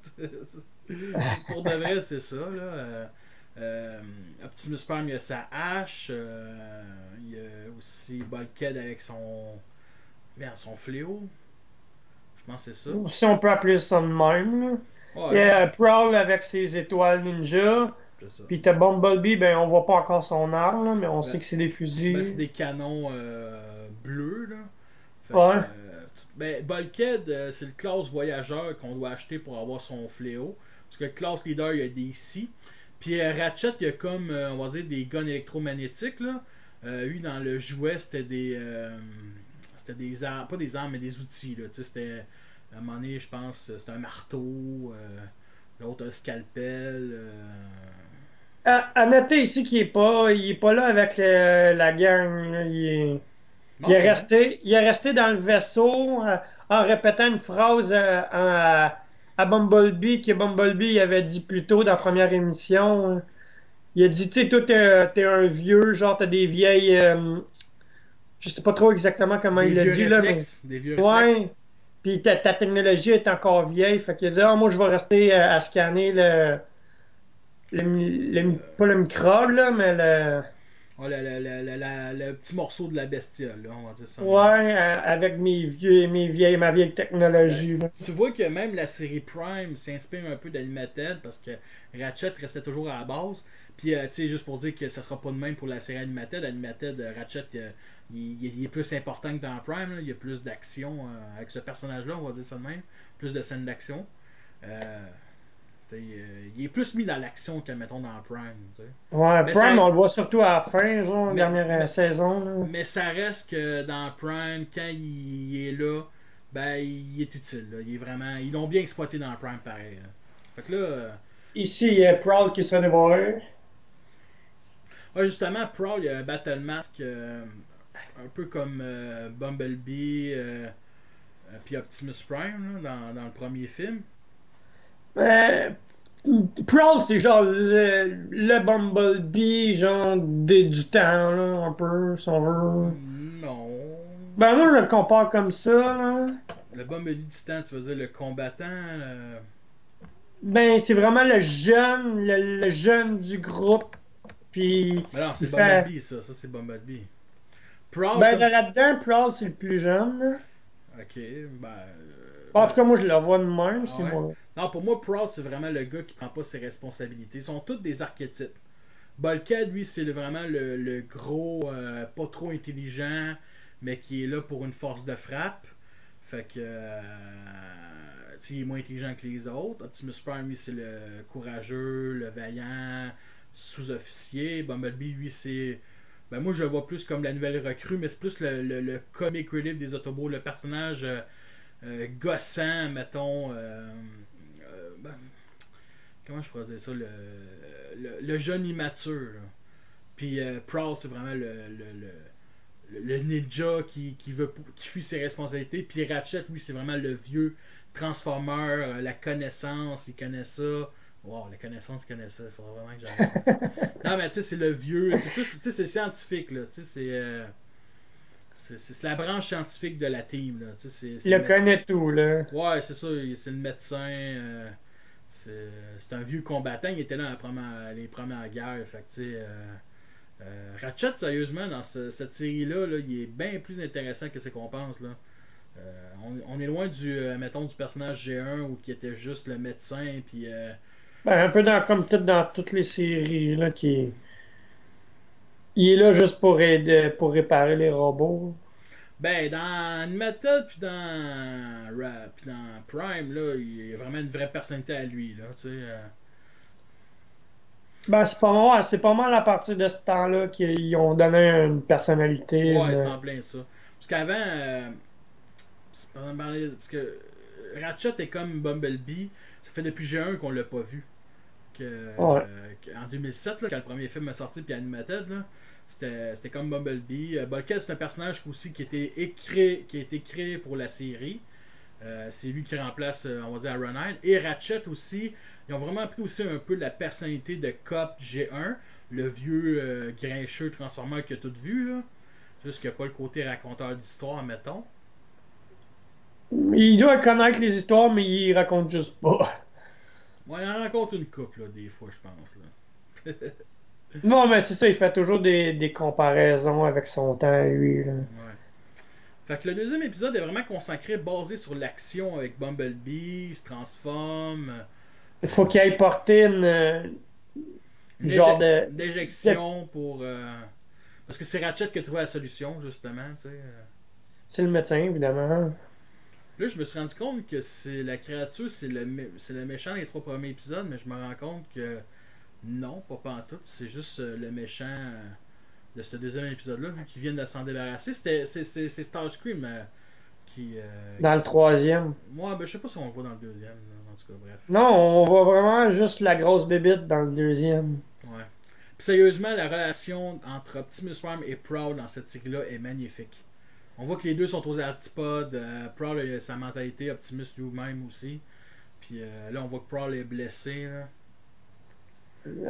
Pour de vrai, c'est ça. Là. Optimus Prime, il a sa hache. Il y a aussi Bulkhead avec son fléau. Je pense que c'est ça. Si on peut appeler ça de même, là. Il y Ouais, a Prowl avec ses étoiles ninja. c'est ça. Puis t'as Bumblebee, ben on voit pas encore son arme, là, mais on Ben, sait que c'est des c'est fusils. des canons bleus. Là. Fait que, Ouais. Bulkhead, c'est le classe voyageur qu'on doit acheter pour avoir son fléau. Parce que le classe leader, il y a des scies. Puis Ratchet, il y a comme, on va dire, des guns électromagnétiques. Là. Lui, dans le jouet, c'était des armes, pas des armes, mais des outils. Là. C'était, à un moment donné, je pense, c'était un marteau. L'autre, un scalpel. À noter ici qu'il est pas là avec la gang, là. Il Non, est c'est vrai. resté, il est resté dans le vaisseau en répétant une phrase à Bumblebee que Bumblebee avait dit plus tôt dans la première émission, hein. Il a dit, tu sais, toi, t'es un vieux, genre, t'as des vieilles. Je sais pas trop exactement comment Des il l'a vieux dit, là, mais. réflexes. Des vieux réflexes. Ouais. Puis ta technologie est encore vieille. Fait qu'il a dit, ah, moi, je vais rester à scanner pas le microbe, là, mais le. Oh, le petit morceau de la bestiole, là, on va dire ça de même. Ouais, avec ma vieille Ben, technologie, là. tu vois que même la série Prime s'inspire un peu d'Animated parce que Ratchet restait toujours à la base. Puis, tu sais, juste pour dire que ça sera pas de même pour la série Animated. Animated, Ratchet, il est plus important que dans Prime. Là. Il y a plus d'action avec ce personnage-là, on va dire ça de même. Plus de scènes d'action. Euh, il est plus mis dans l'action que, mettons, dans Prime. T'sais. Ouais, Mais ça, Prime, on le voit surtout à la fin, genre, mais, dernière mais, saison, là. mais ça reste que dans Prime, quand il est là, ben il est utile. Là. Il est vraiment. Ils l'ont bien exploité dans Prime pareil. Là. Fait que là. Ici, il y a Prowl qui se dévoile. Ouais, justement, Prowl, il y a un Battle Mask un peu comme Bumblebee puis Optimus Prime là, dans le premier film. Euh, Prowl, c'est genre le Bumblebee, genre du temps, là, un peu, si on veut. Non. Ben, moi, je le compare comme ça, là. Le Bumblebee du temps, tu veux dire le combattant. Ben, c'est vraiment le jeune du groupe. Puis, Mais non, il c'est fait. Bumblebee ça. Ça, c'est Bumblebee. Prowl, Ben, comme. là-dedans, Prowl, c'est le plus jeune, là. Ok, ben. En tout cas, moi, je le vois de même, Ah c'est ouais? moi. Non, pour moi, Proud, c'est vraiment le gars qui prend pas ses responsabilités. Ils sont tous des archétypes. Bulkhead, lui, c'est vraiment le gros, pas trop intelligent, mais qui est là pour une force de frappe. Fait que. Il est moins intelligent que les autres. Optimus Prime, lui, c'est le courageux, le vaillant, sous-officier. Bumblebee, lui, c'est. Ben, moi, je le vois plus comme la nouvelle recrue, mais c'est plus le comic relief des Autobots, le personnage. Gossant, mettons. Ben, comment je pourrais dire ça le jeune immature. Là. Puis Prowl, c'est vraiment le ninja qui fuit ses responsabilités. Puis Ratchet, lui, c'est vraiment le vieux Transformer, la connaissance, il connaît ça. Wow, la connaissance, il connaît ça. Il faudrait vraiment que j'arrête. Non, mais tu sais, c'est le vieux. C'est plus, tu sais, c'est scientifique, là. Tu sais, c'est la branche scientifique de la team, là. Tu sais, Il le connaît tout, là. Ouais, c'est ça. C'est le médecin. C'est un vieux combattant. Il était là les premières guerres. Fait que, tu sais. Ratchet, sérieusement, dans cette série-là, là, il est bien plus intéressant que ce qu'on pense. Là. On est loin mettons, du personnage G1 où qui était juste le médecin. Puis, Ben, un peu comme tout dans toutes les séries, là, il est là juste pour aider, pour réparer les robots. ben, dans Animated puis dans Prime, là, il y a vraiment une vraie personnalité à lui. Là, tu sais, Ben, c'est pas mal à partir de ce temps-là qu'ils ont donné une personnalité. ouais, c'est en plein ça. Parce qu'avant, parce que Ratchet est comme Bumblebee. Ça fait depuis G1 qu'on l'a pas vu. Ouais. En 2007, là, quand le premier film est sorti, puis Animated, là, c'était comme Bumblebee. Bulkhead, c'est un personnage aussi qui a été créé pour la série. C'est lui qui remplace, on va dire, Ironhide. Et Ratchet aussi, ils ont vraiment pris aussi un peu la personnalité de Cop G1, le vieux grincheux transformeur qu'il a tout vu, là. Juste qu'il n'y a pas le côté raconteur d'histoire, mettons. Il doit connaître les histoires, mais il raconte juste pas. Moi, il en rencontre une couple, là, des fois, je pense. Là. Non, mais c'est ça, il fait toujours des comparaisons avec son temps, lui, là. Ouais. Fait que le deuxième épisode est vraiment consacré, basé sur l'action avec Bumblebee, il se transforme. Il faut qu'il aille porter genre de. Déjection pour. Parce que c'est Ratchet qui a trouvé la solution, justement, tu sais. C'est le médecin, évidemment. Là, je me suis rendu compte que la créature, c'est le méchant des 3 premiers épisodes, mais je me rends compte que non, pas pantoute, c'est juste le méchant de ce deuxième épisode-là, vu qu'ils viennent de s'en débarrasser. C'est Starscream qui. Dans le troisième. Moi, ben, je sais pas si on le voit dans le deuxième, là, en tout cas, bref. Non, on voit vraiment juste la grosse bébite dans le deuxième. Ouais. Puis sérieusement, la relation entre Optimus Prime et Proud dans cette série-là est magnifique. On voit que les deux sont aux antipodes. Prowl a sa mentalité, Optimus lui-même aussi. Puis là, on voit que Prowl est blessé. Là.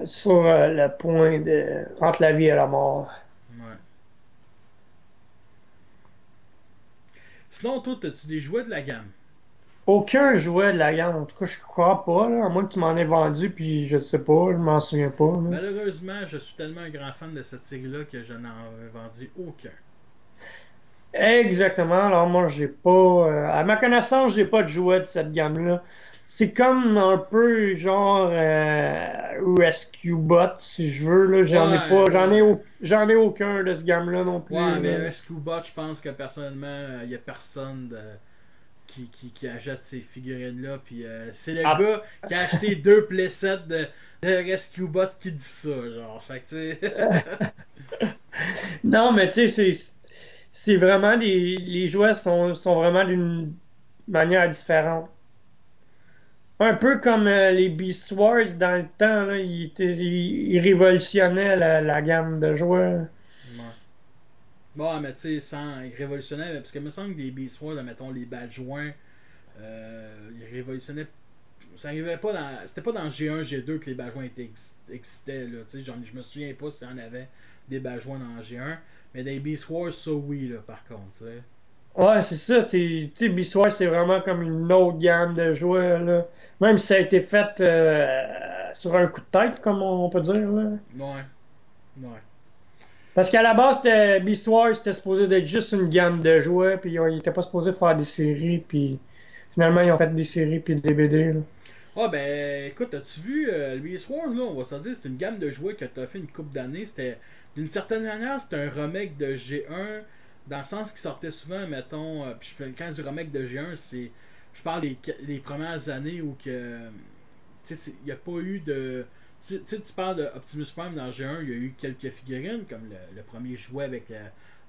Sur le point de. Entre la vie et la mort. Ouais. Sinon, toi, as-tu des jouets de la gamme? Aucun jouet de la gamme. En tout cas, je crois pas, là. À moins que tu m'en aies vendu, puis je sais pas, je m'en souviens pas. Là. Malheureusement, je suis tellement un grand fan de cette série-là que je n'en ai vendu aucun. Exactement. Alors moi, j'ai pas. À ma connaissance, j'ai pas de jouet de cette gamme-là. C'est comme un peu genre Rescue Bot, si je veux. Là. J'en ai pas. J'en ai aucun de ce gamme-là non plus. Ouais, mais là. Rescue Bot, je pense que personnellement, il y a personne qui achète ces figurines-là. Puis c'est le gars qui a acheté 2 playsets de Rescue Bot qui dit ça. Genre, fait que tu sais. Non, mais tu sais, c'est vraiment les jouets sont vraiment d'une manière différente. Un peu comme les Beast Wars dans le temps, là, ils révolutionnaient la gamme de jouets. Ouais. Bon, mais tu sais, ils révolutionnaient, parce que il me semble que les Beast Wars, mettons les Badge-Joints, ils révolutionnaient. Ça arrivait pas dans. C'était pas dans G1, G2 que les Badge-Joints existaient, là. Tu sais, je me souviens pas s'il y en avait des Badge-Joints dans G1. Mais dans les Beast Wars, ça oui, là, par contre, tu sais. Ouais, c'est ça. Tu sais, Beast Wars, c'est vraiment comme une autre gamme de jouets, là. Même si ça a été fait sur un coup de tête, comme on peut dire, là. Ouais. Ouais. Parce qu'à la base, Beast Wars, c'était supposé d'être juste une gamme de jouets, puis ils étaient pas supposés faire des séries, puis finalement, ils ont fait des séries puis des BD, là. Ah ben écoute, as-tu vu le Beast Wars là, on va se dire, c'est une gamme de jouets que tu as fait une couple d'années. C'était d'une certaine manière, c'était un remake de G1 dans le sens qu'il sortait souvent, mettons, puis quand je dis remake de G1, c'est je parle des premières années où que tu sais, il n'y a pas eu de tu sais, tu parles de Optimus Prime dans G1, il y a eu quelques figurines comme le premier jouet avec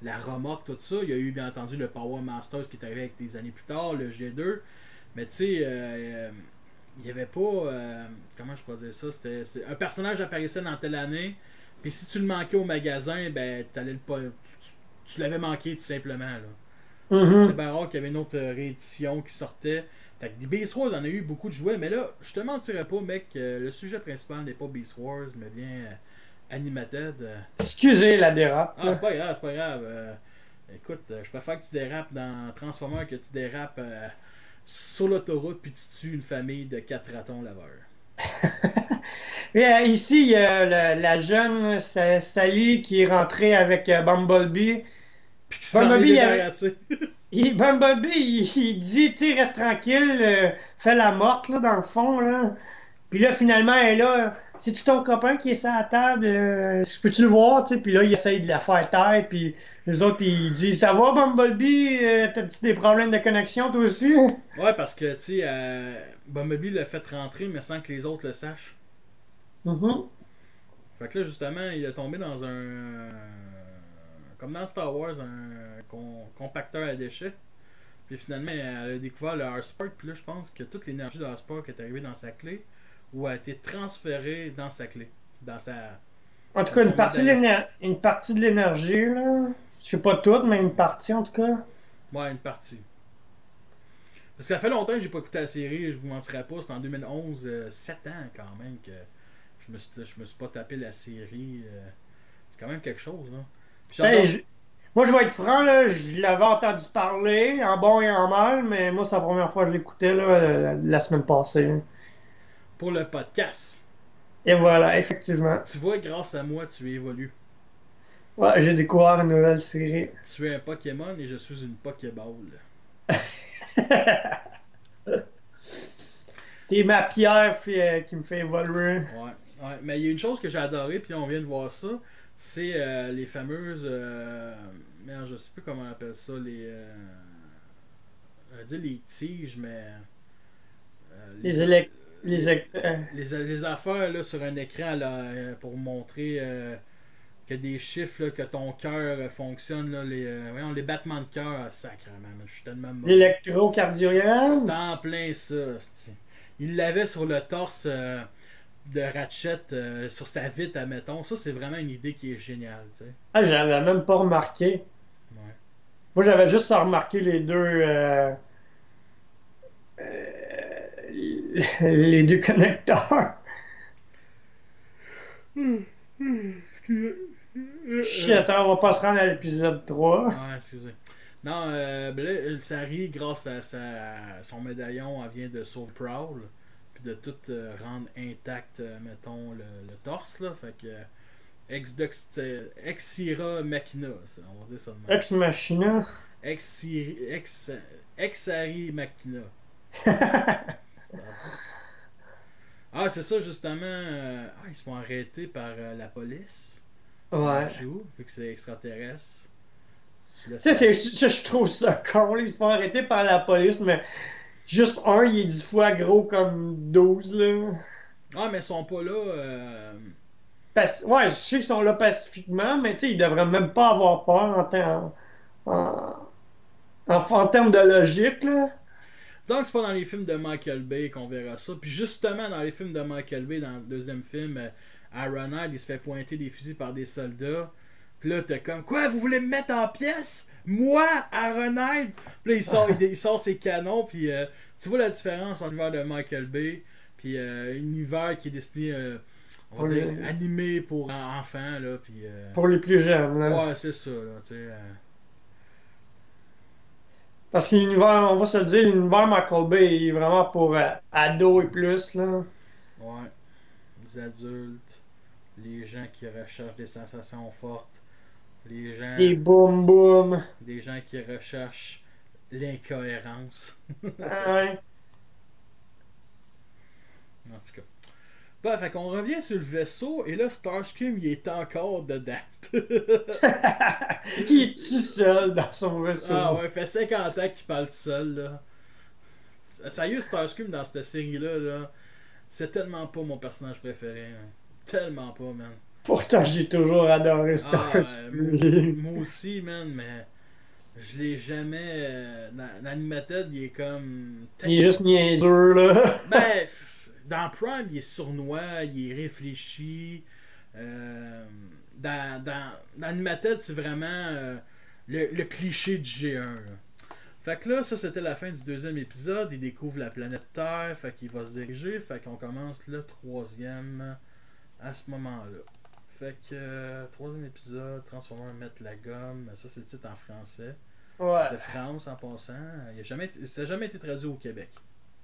la remorque, tout ça. Il y a eu bien entendu le Power Masters qui est arrivé avec des années plus tard, le G2. Mais tu sais, il n'y avait pas. Comment je pourrais dire ça? Un personnage apparaissait dans telle année. Puis si tu le manquais au magasin, ben t'allais le pas. tu l'avais manqué tout simplement. Là. C'est Mhm. bien rare qu'il y avait une autre réédition qui sortait. Fait que des Beast Wars, on a eu beaucoup de jouets, mais là, je te mentirais pas, mec, le sujet principal n'est pas Beast Wars, mais bien Animated. Excusez la dérape. Ah, c'est pas grave, c'est pas grave. Écoute, je préfère que tu dérapes dans Transformers que tu dérapes sur l'autoroute puis tu tues une famille de 4 ratons laveurs. Et, ici, il y a la jeune Sally qui est rentrée avec Bumblebee. Puis qui s'en est Bumblebee, débarrassé. Bumblebee, il dit, tu sais, reste tranquille, fais la morte, là, dans le fond, là. Puis là, finalement, elle est là. C'est-tu ton copain qui est sur la table? Peux-tu le voir? Tu sais? Puis là, il essaye de la faire taire. Puis les autres, ils disent, ça va, Bumblebee? T'as-tu des problèmes de connexion, toi aussi? Ouais, parce que, tu sais, Bumblebee l'a fait rentrer, mais sans que les autres le sachent. Mhm. Fait que là, justement, il est tombé dans comme dans Star Wars, un compacteur à déchets. Puis finalement, elle a découvert le R-Spark. Puis là, je pense que toute l'énergie de R-Spark est arrivée dans sa clé ou a été transférée dans sa clé. Dans sa En tout dans cas, son médaillon. une partie de l'énergie, là. Je sais pas toute, mais une partie, en tout cas. Ouais, une partie. Parce que ça fait longtemps que j'ai pas écouté la série, je vous mentirais pas, c'était en 2011, 7 ans quand même que je me suis pas tapé la série. C'est quand même quelque chose, là. Puis Hey, j'adore. moi, je vais être franc, là, je l'avais entendu parler, en bon et en mal, mais moi, c'est la première fois que je l'écoutais, là, la semaine passée. Pour le podcast, Et voilà, effectivement. tu vois, grâce à moi, tu évolues. Ouais, j'ai découvert une nouvelle série. Tu es un Pokémon et je suis une Pokéball. T'es ma pierre qui me fait évoluer. Ouais, ouais. Mais il y a une chose que j'ai adoré, puis on vient de voir ça, c'est les fameuses. Merde, je sais plus comment on appelle ça, on va dire les tiges, mais. Les Les, élect... les, Les, élect- les affaires là, sur un écran là, pour montrer que des chiffres, là, que ton cœur fonctionne, là, voyons, les battements de cœur, sacrément, je suis tellement mauvais. C'était L'électrocardiogramme? en plein ça. Il l'avait sur le torse de Ratchet, sur sa vitre, admettons. Ça, c'est vraiment une idée qui est géniale. Tu sais. Ah, j'avais même pas remarqué. Ouais. Moi, j'avais juste remarqué les deux connecteurs. Shit, on va pas se rendre à l'épisode 3. Ah, excusez. Non, ben là, Sari, grâce à son médaillon, elle vient de sauver Prowl. Puis de tout rendre intact, mettons, le torse. Là. Fait que Exira Machina, on va dire ça de même. Ex Machina. Exari Machina. Ah, c'est ça, justement. Ils se font arrêter par la police. Ouais. Joue, vu que c'est extraterrestre. Puis là, Tu sais, ça. je trouve ça con. Là, ils se font arrêter par la police, mais juste un, il est 10 fois gros comme 12 là. Ah, mais ils sont pas là. Ouais, je sais qu'ils sont là pacifiquement, mais tu sais, ils devraient même pas avoir peur en, en termes de logique, là. Disons que c'est pas dans les films de Michael Bay qu'on verra ça. Puis justement, dans les films de Michael Bay, dans le deuxième film, Ironhide, il se fait pointer des fusils par des soldats. Puis là, t'es comme, quoi, vous voulez me mettre en pièces? Moi, Ironhide? Puis là, il sort ses canons. Puis tu vois la différence entre l'univers de Michael Bay puis l'univers qui est destiné, on Pour va dire, les, animé pour enfants. Là, puis, pour les plus jeunes, là. ouais, c'est ça. Là, tu sais, Parce que l'univers, on va se le dire, l'univers Michael Bay il est vraiment pour ados et plus, là. ouais. Les adultes, les gens qui recherchent des sensations fortes, les gens, Des boum boum. des gens qui recherchent l'incohérence. Hein. En tout cas. Bah, fait qu'on revient sur le vaisseau et là, Starscream, il est encore dedans. Il est tout seul dans son vaisseau. Ah ouais, fait 50 ans qu'il parle tout seul, là. Sérieux, Starscream dans cette série-là, là, c'est tellement pas mon personnage préféré. Hein. Tellement pas, man. Pourtant, j'ai toujours adoré Ah, Starscream. moi aussi, man, mais je l'ai jamais. L'animated, il est comme. Il est juste niaiseux, là. Ben, dans Prime, il est sournois, il est réfléchi. Dans Animated, c'est vraiment le cliché du G1. Là. Fait que là, ça c'était la fin du deuxième épisode. Il découvre la planète Terre. Fait qu'il va se diriger. Fait qu'on commence le troisième à ce moment-là. Fait que troisième épisode, Transformers mettre la gomme. Ça c'est le titre en français. Ouais. De France en passant. Ça n'a jamais été traduit au Québec.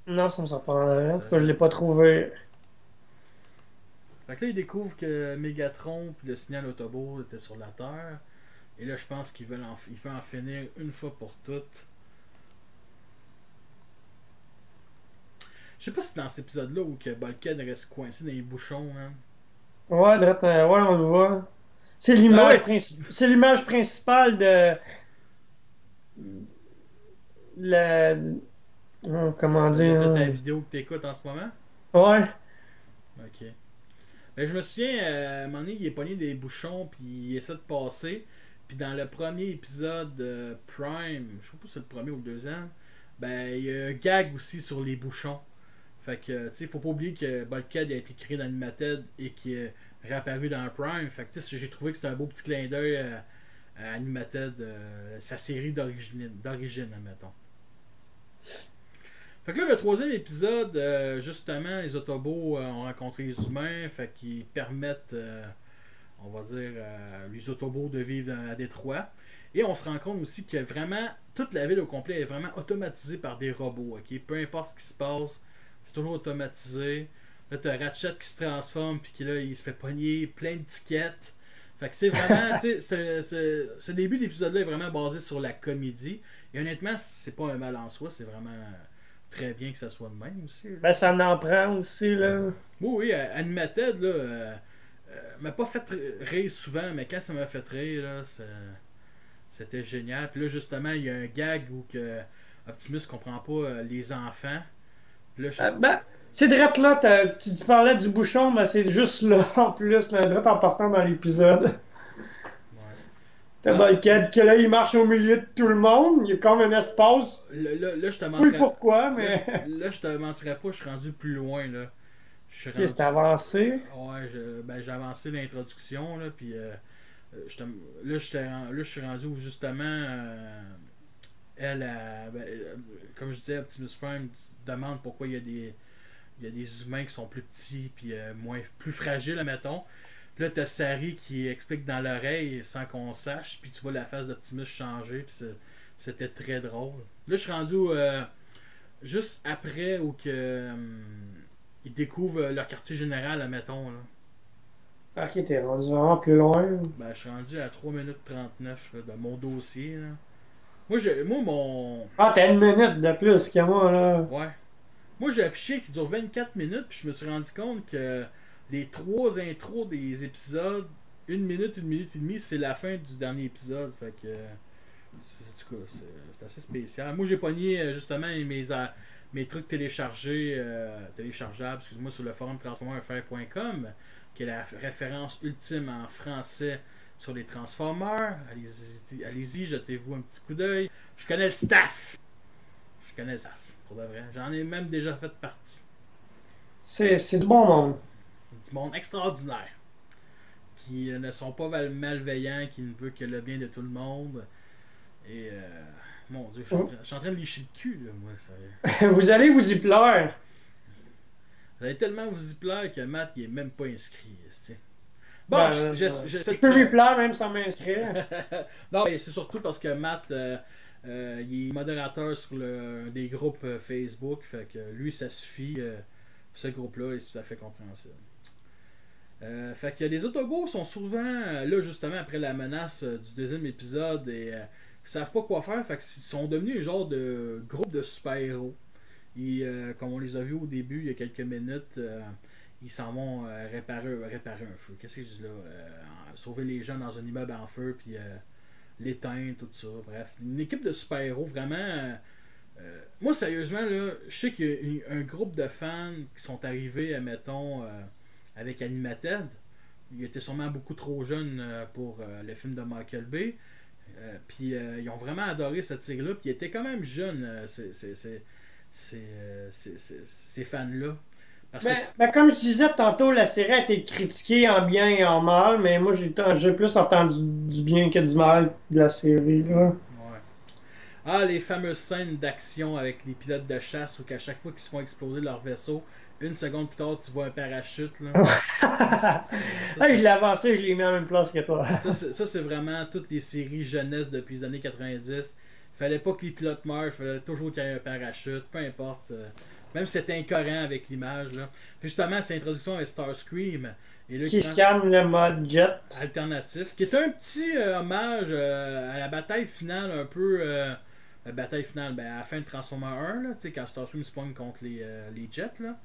Non, ça me surprendrait. En tout cas, je l'ai pas trouvé. Fait que là, il découvre que Megatron et le signal Autobot étaient sur la Terre. Et là, je pense qu'il veut en finir une fois pour toutes. Je sais pas si c'est dans cet épisode-là où que Bulkhead reste coincé dans les bouchons. Hein. Ouais, ouais, on le voit. C'est c'est l'image principale de la comment dire. De ta vidéo que tu écoutes en ce moment. Ouais. Ok. Ben, je me souviens, à un moment donné, il est pogné des bouchons, puis il essaie de passer. Puis dans le premier épisode Prime, je sais pas si c'est le premier ou le deuxième, ben il y a un gag aussi sur les bouchons. Fait que, tu sais, faut pas oublier que Bulkhead a été créé dans Animated et qui est réapparu dans Prime. Fait que, tu sais, j'ai trouvé que c'était un beau petit clin d'œil à Animated, sa série d'origine, admettons. Fait que là, le troisième épisode, justement, les Autobots ont rencontré les humains, fait qu'ils permettent, on va dire, les Autobots de vivre à Détroit. Et on se rend compte aussi que vraiment, toute la ville au complet est vraiment automatisée par des robots, ok? Peu importe ce qui se passe, c'est toujours automatisé. Là, t'as Ratchet qui se transforme, puis qui là, il se fait pogner plein de tickets. Fait que c'est vraiment, tu sais, ce début d'épisode-là est vraiment basé sur la comédie. Et honnêtement, c'est pas un mal en soi, c'est vraiment très bien que ça soit le même aussi. Là. Ben, ça en prend aussi, là. Oui, Animated, là, m'a pas fait rire souvent, mais quand ça m'a fait rire, là, c'était génial. Puis là, justement, il y a un gag où que Optimus comprend pas les enfants. Puis là, Ben, c'est direct là, tu parlais du bouchon, mais c'est juste là, en plus, là, direct en partant dans l'épisode. Ouais. T'as Bulkhead que là, il marche au milieu de tout le monde, il y a comme un espace. Là, je te Oui, mentirais. pourquoi, mais. Là, je te mentirais pas, je suis rendu plus loin, là. Je suis Ok, c'est avancé. Ouais, j'ai avancé l'introduction, là, puis là, je suis rendu où, justement, comme je disais, Optimus Prime demande pourquoi il y a des humains qui sont plus petits, puis plus fragiles, admettons. Puis là, t'as Sari qui explique dans l'oreille sans qu'on sache, puis tu vois la face d'Optimus changer, puis c'était très drôle. Là, je suis rendu juste après où ils découvrent leur quartier général, admettons. Là. Ok, t'es rendu vraiment plus loin. Ben, je suis rendu à 3 minutes 39 là, de mon dossier. Là. Moi, mon. Ah, t'as une minute de plus que moi, là. Ouais. Moi, j'ai affiché qui dure 24 minutes, puis je me suis rendu compte que les 3 intros des épisodes, 1 minute et demie, c'est la fin du dernier épisode. Fait que. En tout cas, c'est assez spécial. Moi, j'ai pogné justement mes trucs téléchargeables, excuse-moi, sur le forum transformerfr.com, qui est la référence ultime en français sur les Transformers. Allez-y, jetez-vous un petit coup d'œil. Je connais le staff. Pour de vrai. J'en ai même déjà fait partie. C'est du bon monde. Du monde extraordinaire. Qui ne sont pas malveillants, qui ne veulent que le bien de tout le monde. Et mon Dieu, je suis en train de licher le cul, là, moi. Ça... Vous allez vous y plaire. Vous allez tellement vous y plaire que Matt, il est même pas inscrit. T'sais. Bon, je peux lui plaire même sans m'inscrire. Non, mais c'est surtout parce que Matt, il est modérateur sur des groupes Facebook. Fait que lui, ça suffit. Ce groupe-là est tout à fait compréhensible. Fait que les Autobots sont souvent là justement après la menace du deuxième épisode et ils savent pas quoi faire. Fait que ils sont devenus un genre de groupe de super-héros. Et comme on les a vus au début il y a quelques minutes, ils s'en vont réparer un feu. Qu'est-ce que je dis là? Sauver les gens dans un immeuble en feu puis l'éteindre, tout ça. Bref, une équipe de super-héros vraiment. Moi sérieusement là, je sais qu'il y a un groupe de fans qui sont arrivés, admettons, avec Animated. Ils étaient sûrement beaucoup trop jeunes pour le film de Michael Bay. Puis ils ont vraiment adoré cette série-là. Puis ils étaient quand même jeunes, ces fans-là. Parce que Comme je disais tantôt, la série a été critiquée en bien et en mal, mais moi j'ai plus entendu du bien que du mal de la série, là. ouais. Ah, les fameuses scènes d'action avec les pilotes de chasse où qu'à chaque fois qu'ils se font exploser leur vaisseau, une seconde plus tard, tu vois un parachute. Là. Asti, man. Hey, je l'ai avancé, je l'ai mis en même place que toi. Ça, c'est vraiment toutes les séries jeunesse depuis les années 90. Fallait pas que les pilotes meurent, fallait toujours qu'il y ait un parachute, peu importe. Même si c'était incohérent avec l'image. Là. Fait justement, c'est l'introduction avec Starscream. Et là, Qui scanne le mode jet. alternatif, qui est un petit hommage à la bataille finale un peu. La bataille finale, ben, à la fin de Transformer 1, là, quand Starscream se pogne contre les Jets, là,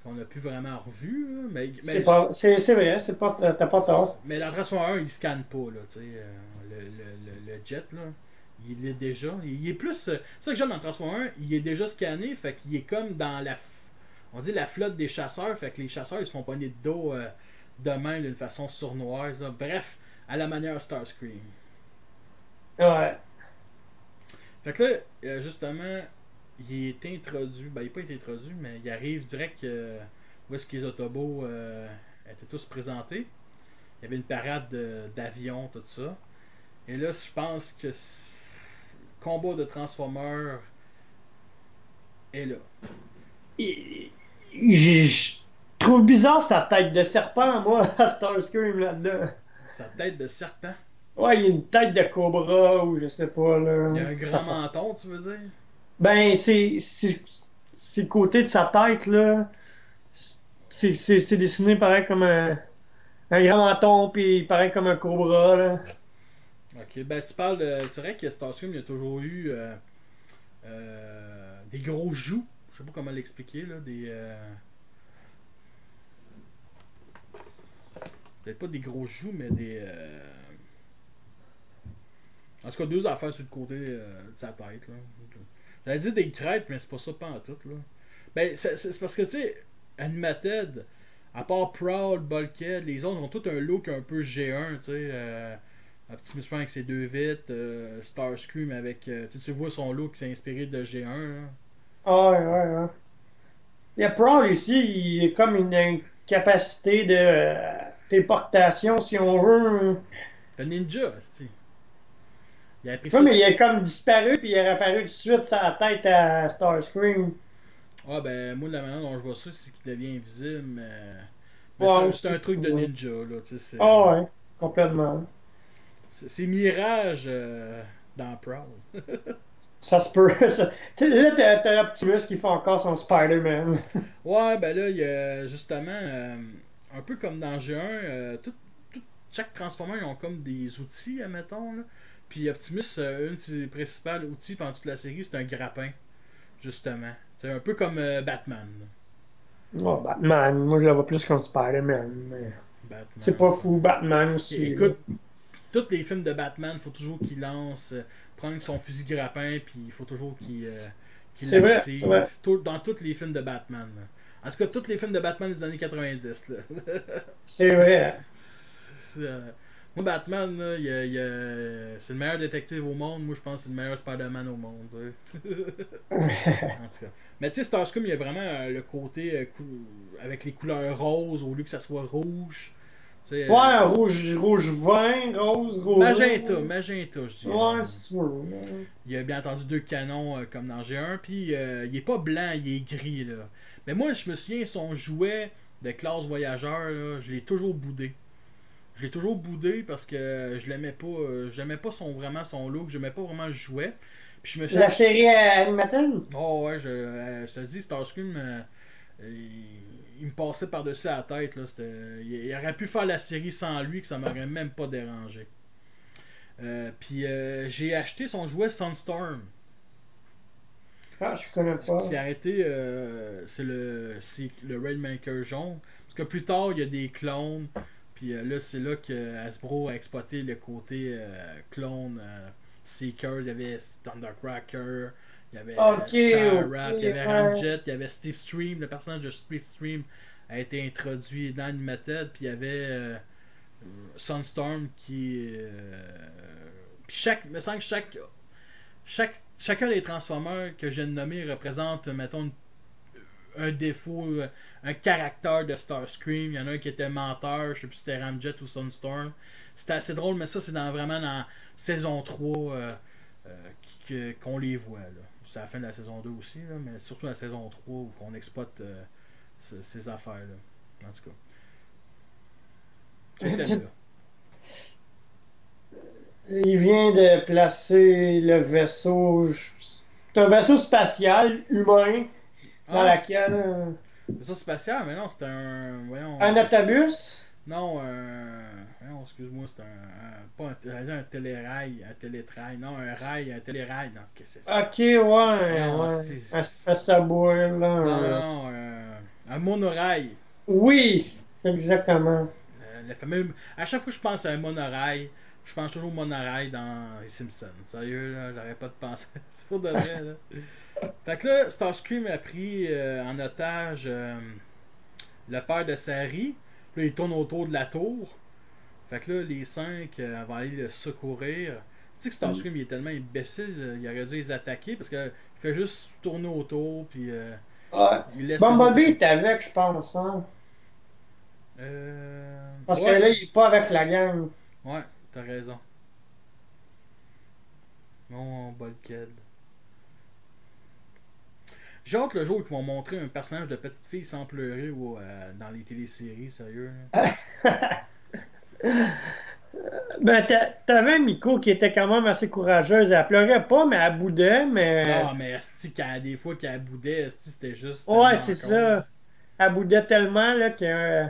qu'on n'a plus vraiment revu. Là, C'est vrai, t'as pas tort. mais dans Transformer 1, il scanne pas, là, le Jet, là. Il est déjà. Il est plus. C'est ça que j'aime dans Transformer 1, il est déjà scanné, fait qu'il est comme dans on dit la flotte des chasseurs, fait que les chasseurs ils se font pogner de dos de main d'une façon sournoise. Là. Bref, à la manière Starscream. Ouais. Fait que là, justement, il est introduit. Ben, il n'est pas été introduit, mais il arrive direct où est-ce que les Autobots étaient tous présentés. Il y avait une parade d'avions, tout ça. Et là, je pense que combat de Transformers est là. Je trouve bizarre sa tête de serpent, moi, à Starscream là-dedans. Sa tête de serpent. Ouais, il y a une tête de cobra ou je sais pas, là. Il y a un grand menton, tu veux dire? Ben, c'est le côté de sa tête, là. C'est dessiné pareil comme un grand menton, puis pareil comme un cobra, là. Ok, ben tu parles de. C'est vrai que Starscream, il y a toujours eu des gros joues. Je sais pas comment l'expliquer, là. Peut-être pas des gros joues, mais des. En tout cas, deux affaires sur le côté de sa tête, là. J'allais dire des crêpes, mais c'est pas ça, pas en tout, là. Ben, c'est parce que, tu sais, Animated, à part Proud, Bulkhead, les autres ont tout un look un peu G1, tu sais. Optimus Prime avec ses deux vitres, Starscream avec. Tu vois son look qui s'est inspiré de G1. Là. Ah, ouais, ouais, ouais. Il y a Prowl ici, il a comme une incapacité de téléportation, si on veut. Le ninja, c'est. Il a pris Oui, ça. mais il a comme disparu, puis il est réapparu tout de suite sur la tête à Starscream. Ah, ben, moi, la manière dont je vois ça, c'est qu'il devient invisible, mais Ouais, c'est un aussi, truc tu de vois. ninja, là. Tu sais, Ah, ouais, complètement. c'est Mirage dans Prowl. Ça se peut. Là, t'as Optimus qui fait encore son Spider-Man. Ouais, ben là, il y a justement, un peu comme dans G1, chaque Transformer, ils ont comme des outils, admettons, là. Puis Optimus, une de ses principales outils pendant toute la série, c'est un grappin, justement. C'est un peu comme Batman. Là. Oh, Batman, moi je le vois plus comme Spider-Man. Mais c'est Batman, pas ça. fou, Batman aussi, là. Écoute, tous les films de Batman, il faut toujours qu'il lance, prendre son fusil grappin, puis il faut toujours qu'il C'est vrai, c'est l'active. vrai. Dans tous les films de Batman. Là. En tout cas, tous les films de Batman des années 90. Là. C'est vrai. C'est, moi, Batman, là, c'est le meilleur détective au monde. Moi, je pense que c'est le meilleur Spider-Man au monde. En tout cas. Mais tu sais, Starscream, il y a vraiment le côté avec les couleurs roses au lieu que ça soit rouge. Tu sais, Ouais, rouge vin, rose, magenta, je dirais. Ouais, si tu veux. Il y a bien entendu deux canons comme dans G1, puis il est pas blanc, il est gris. Là. Mais moi, je me souviens, son jouet de classe voyageur, là, je l'ai toujours boudé. Je l'ai toujours boudé parce que je l'aimais pas. J'aimais pas vraiment son look, j'aimais pas vraiment le jouet. Puis je me suis La série Animated? oh ouais, je te dis, Starscream, il me passait par-dessus la tête. Là, il aurait pu faire la série sans lui, que ça m'aurait même pas dérangé. Puis j'ai acheté son jouet Sunstorm. Ah, je connais pas. Qui a arrêté, c'est le Rainmaker jaune. Parce que plus tard, il y a des clones. Puis là, c'est là que Hasbro a exploité le côté clone Seeker. Il y avait Thundercracker, il y avait Ok, Skyrat, ok, il y avait ouais. Ramjet, il y avait Steve Stream. Le personnage de Steve Stream a été introduit dans Animated. Puis il y avait Sunstorm qui. Puis il me semble que chacun des Transformers que je viens de nommer représente, mettons, un défaut, un caractère de Starscream. Il y en a un qui était menteur, je sais plus si c'était Ramjet ou Sunstorm. C'était assez drôle, mais ça, c'est vraiment dans saison 3 qu'on les voit. Là. C'est à la fin de la saison 2 aussi, là, mais surtout la saison 3 où on exploite ces affaires-là. En tout cas. C'était là. Il vient de placer le vaisseau. C'est un vaisseau spatial humain dans Ah, laquelle. c'est ça spatial, mais non, c'était un. Voyons. Un autobus? Non, voyons, excuse-moi, c'est pas un télérail, un télétrail. Non, un rail, un télérail. Non, qu'est-ce que c'est ça? Ok, ouais, Non, ouais. c'est. Un subway, là. Non, non, un monorail. Oui, exactement. Le fameux. À chaque fois que je pense à un monorail, je pense toujours au monorail dans les Simpsons. Sérieux, là, j'arrête pas de penser. C'est pour de vrai, là. Fait que là, Starscream a pris en otage le père de Sari. Puis là, il tourne autour de la tour. Fait que là, les 5 vont aller le secourir. Tu sais que Starscream, il est tellement imbécile, là, il aurait dû les attaquer parce que il fait juste tourner autour, puis Ouais. il laisse les autres Bumblebee attaquer. est avec, je pense, hein. Parce que Ouais, là, il est pas avec la gang. ouais, t'as raison. Mon Bulkhead. J'ai hâte le jour qu'ils vont montrer un personnage de petite fille sans pleurer dans les téléséries, sérieux. Ben, t'avais Miko qui était quand même assez courageuse. Elle pleurait pas, mais elle boudait, mais. Non, mais esti, des fois qu'elle boudait, esti, c'était juste Ouais, tellement c'est con. ça. Elle boudait tellement, là, que.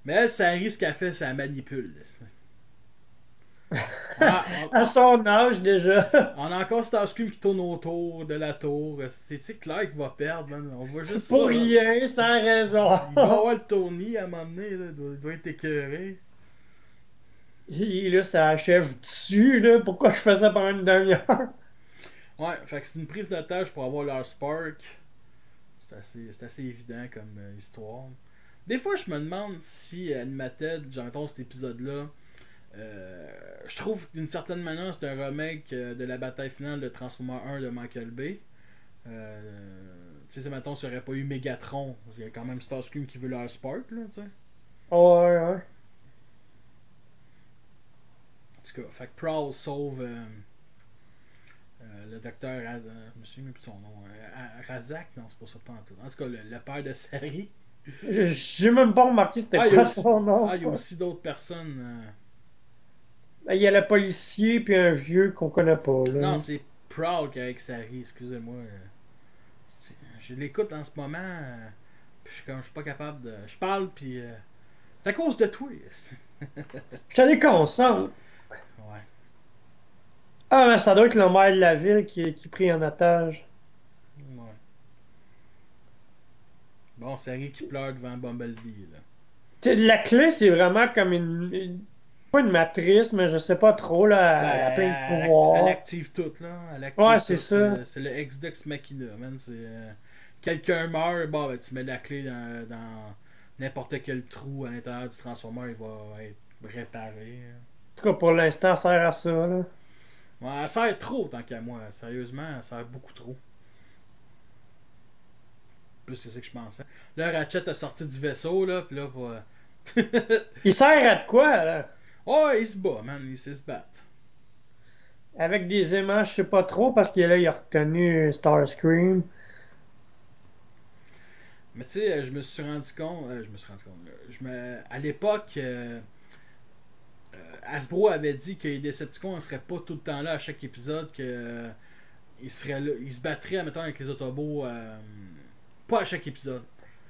Mais elle, ça risque qu'elle fait, ça manipule. Esti. On a, À son âge, déjà. on a encore Starscream qui tourne autour de la tour. C'est clair qu'il va perdre, man. On voit juste Pour ça, là. rien, sans raison. Il doit avoir le Tony à un moment donné, là. Il doit être écœuré. Et là, ça achève dessus, là. Pourquoi je fais ça pendant une demi-heure? Ouais, fait que c'est une prise d'otage pour avoir leur Spark. C'est assez évident comme histoire. Des fois, je me demande si Animated, j'entends cet épisode-là, je trouve d'une certaine manière c'est un remake de la bataille finale de Transformers 1 de Michael Bay. Tu sais, mettons, s'il n'y aurait pas eu Megatron, il y a quand même Starscream qui veut leur Spark, là, tu sais. Ouais, ouais. En tout cas, fait que Prowl sauve le docteur je me souviens même plus de son nom. Razak, non, c'est pas ça, pas en tout. En tout cas, le père de Sari. J'ai même pas remarqué c'était Ah, il y a quoi aussi, son nom. il y a aussi d'autres personnes. Ben, il y a le policier puis un vieux qu'on connaît pas, Non, là. c'est Prowl qui est avec Sari, excusez-moi. Je l'écoute en ce moment, puis je suis pas capable de. Je parle, puis. C'est à cause de toi. Je te déconcentre. Ouais. Ah, ben, ça doit être le maire de la ville qui est pris en otage. Ouais. Bon, Sari qui pleure devant Bumblebee, là. La clé, c'est vraiment comme pas une matrice, mais je sais pas trop, Ben, là. Elle a plein de elle pouvoirs. active tout, là. Elle Ouais, active c'est tout. ça. C'est le Ex-Dex Machina, man. C'est. Quelqu'un meurt, bon, ben, tu mets la clé dans n'importe quel trou à l'intérieur du transformer, il va être réparé. En tout cas, pour l'instant, ça sert à ça, là. Ouais, elle sert trop, tant qu'à moi. Sérieusement, elle sert beaucoup trop. Plus que c'est que je pensais. Là, Ratchet a sorti du vaisseau, là, pis là, pour. Il sert à de quoi, là? Oh, il se bat, man. Il sait se battre. Avec des aimants, je sais pas trop, parce que là, il a retenu Starscream. Mais tu sais, je me suis rendu compte. À l'époque, Hasbro avait dit que les Decepticons ne seraient pas tout le temps là à chaque épisode, que ils seraient là, ils se battraient, admettons, avec les Autobots, pas à chaque épisode.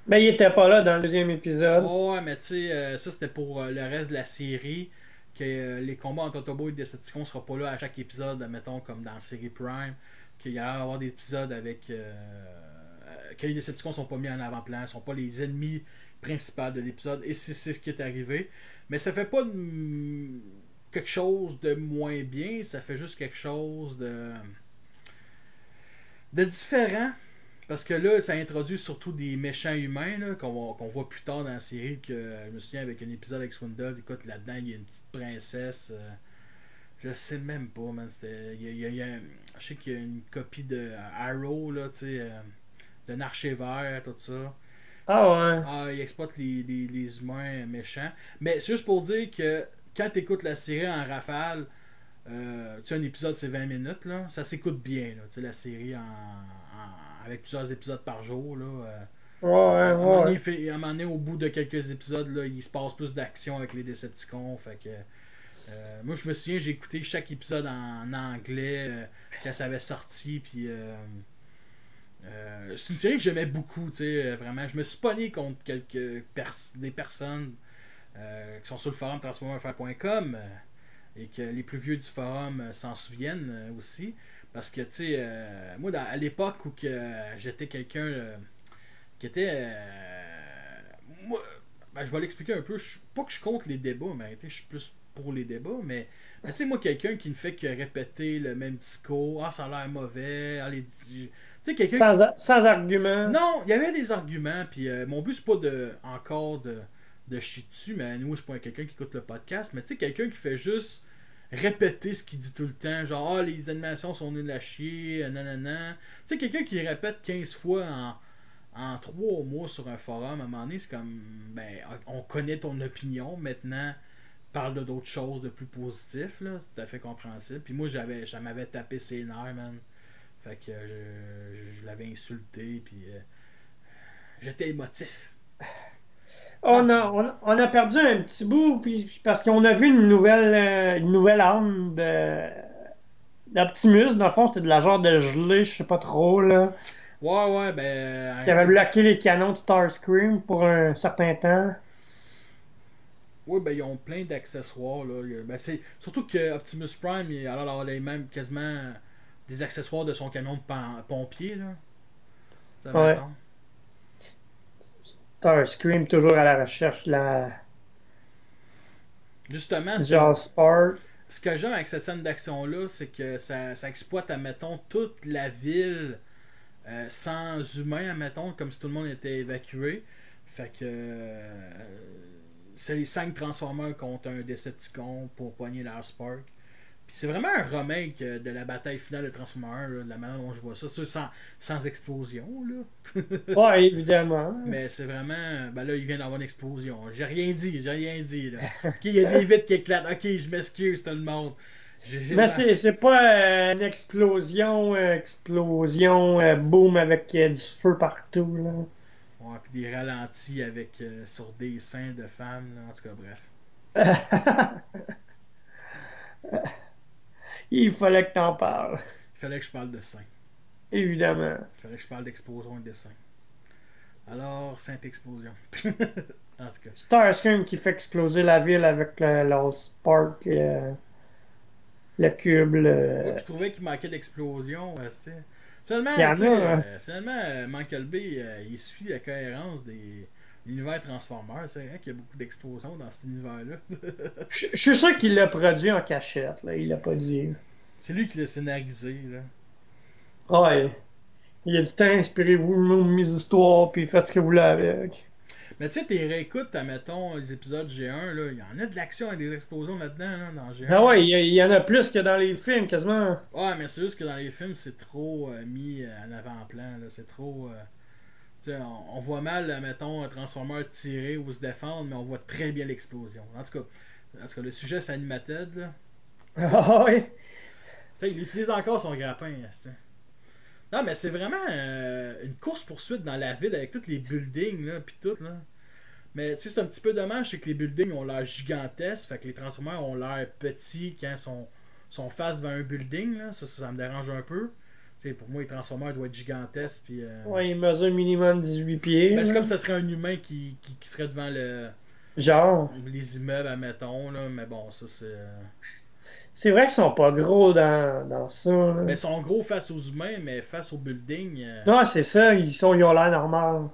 Ben, il était pas là dans le deuxième épisode. Oh, ouais, mais tu sais, ça c'était pour le reste de la série, que les combats entre Autobots et Decepticons ne seront pas là à chaque épisode, admettons, comme dans la série Prime, qu'il y allait y avoir des épisodes avec. Que les Decepticons sont pas mis en avant-plan, sont pas les ennemis principaux de l'épisode, et c'est ce qui est arrivé. Mais ça fait pas quelque chose de moins bien, ça fait juste quelque chose de différent. Parce que là, ça introduit surtout des méchants humains là, qu'on voit plus tard dans la série. Que je me souviens avec un épisode avec Swindle, écoute, là-dedans, il y a une petite princesse. Je sais même pas, man. Je sais qu'il y a une copie de Arrow, là, tu sais. de Narcher Vert, tout ça. Ah ouais. Ah, il exploite les humains méchants. Mais c'est juste pour dire que quand tu écoutes la série en rafale, tu sais, un épisode c'est 20 minutes, là, ça s'écoute bien, là, tu sais, la série avec plusieurs épisodes par jour. Là, Ouais, ouais, à un moment donné, ouais. à un moment donné, au bout de quelques épisodes, là, il se passe plus d'action avec les Decepticons. Fait que, moi, je me souviens, j'ai écouté chaque épisode en anglais quand ça avait sorti. Puis, c'est une série que j'aimais beaucoup, tu sais, vraiment. Je me suis pogné contre des personnes qui sont sur le forum transformerfr.com et que les plus vieux du forum s'en souviennent aussi. Parce que, tu sais, moi, à l'époque où j'étais quelqu'un qui était. Moi, ben, je vais l'expliquer un peu. Pas que je compte les débats, mais je suis plus pour les débats, mais tu sais, moi, quelqu'un qui ne fait que répéter le même discours, ah, ça a l'air mauvais, ah, tu sais, quelqu'un qui. Sans argument. Non, il y avait des arguments, puis mon but, c'est pas encore de chier dessus, mais nous, c'est pas quelqu'un qui écoute le podcast, mais tu sais, quelqu'un qui fait juste répéter ce qu'il dit tout le temps, genre, ah, les animations sont nulles à chier, nanana. Tu sais, quelqu'un qui répète 15 fois en 3 mois sur un forum, à un moment donné, c'est comme, ben, on connaît ton opinion, maintenant, parle de d'autres choses de plus positif, là, c'est tout à fait compréhensible. Puis moi, ça m'avait tapé ses nerfs, man. Fait que je l'avais insulté, puis j'étais émotif. Ah, On a perdu un petit bout, puis, parce qu'on a vu une nouvelle arme d'Optimus. Dans le fond, c'était de la genre de gelée, je sais pas trop, là, ouais, ben, qui avait arrêtez. bloqué les canons de Starscream pour un certain temps. Ouais, ben, ils ont plein d'accessoires, là. Ben, c'est surtout que Optimus Prime, alors, il a même quasiment des accessoires de son camion de pompier, là. Ça Ouais. m'attend. Starscream, toujours à la recherche de Justement, genre Spark. ce que j'aime avec cette scène d'action-là, c'est que ça exploite, admettons, toute la ville sans humains, admettons, comme si tout le monde était évacué. Fait que c'est les 5 Transformers contre un Decepticon pour pogner leur Spark. Puis c'est vraiment un remake de la bataille finale de Transformers 1, là, de la manière dont je vois ça. Ça, sans explosion, là. Ouais, évidemment. Mais c'est vraiment. Ben là, il vient d'avoir une explosion. J'ai rien dit, là. Ok, il y a des vitres qui éclatent. Ok, je m'excuse, tout le monde. Mais Ben, c'est pas une explosion, boom, avec du feu partout, là. ouais, puis des ralentis avec sur des seins de femmes, là. En tout cas, bref. Il fallait que t'en parles, Il fallait que je parle de seins. évidemment. Il fallait que je parle d'explosion et de seins. Alors, Sainte Explosion. En tout cas. Starscream qui fait exploser la ville avec le Spark, le cube, Moi qui trouvais qu'il manquait d'explosion, Il y en a, hein. Finalement, Michael Bay, il suit la cohérence des l'univers Transformers. C'est vrai qu'il y a beaucoup d'explosions dans cet univers-là. Je suis sûr qu'il l'a produit en cachette, là. Il l'a pas dit. C'est lui qui l'a scénarisé, là. Ouais. Il a dit, tiens, inspirez-vous de mes histoires, puis faites ce que vous voulez avec. Mais tu sais, t'es réécoutes, admettons, les épisodes G1, là, il y en a de l'action et des explosions là-dedans, là, dans Ah G1. ouais, il y en a plus que dans les films, quasiment. Ouais, mais c'est juste que dans les films, c'est trop mis en avant-plan, là. C'est trop. Tu sais, on voit mal, mettons, un Transformer tirer ou se défendre, mais on voit très bien l'explosion. En tout cas, le sujet, c'est Animated, là. Ah ouais. Tu sais, il utilise encore son grappin, t'sais. Non, mais c'est vraiment une course-poursuite dans la ville avec tous les buildings, là, pis tout, là. Mais tu sais, c'est un petit peu dommage, c'est que les buildings ont l'air gigantesques, fait que les Transformers ont l'air petits quand sont face devant un building, là. Ça me dérange un peu. Tu sais, pour moi, les Transformers doivent être gigantesques, puis. Ouais, il mesure minimum 18 pieds, Ben, c'est là. comme ça serait un humain qui serait devant Genre. les immeubles, admettons, là. Mais bon, ça, c'est. C'est vrai qu'ils sont pas gros dans ça, là. Ben, ils sont gros face aux humains, mais face aux buildings. Non, c'est ça, ils ont l'air normal.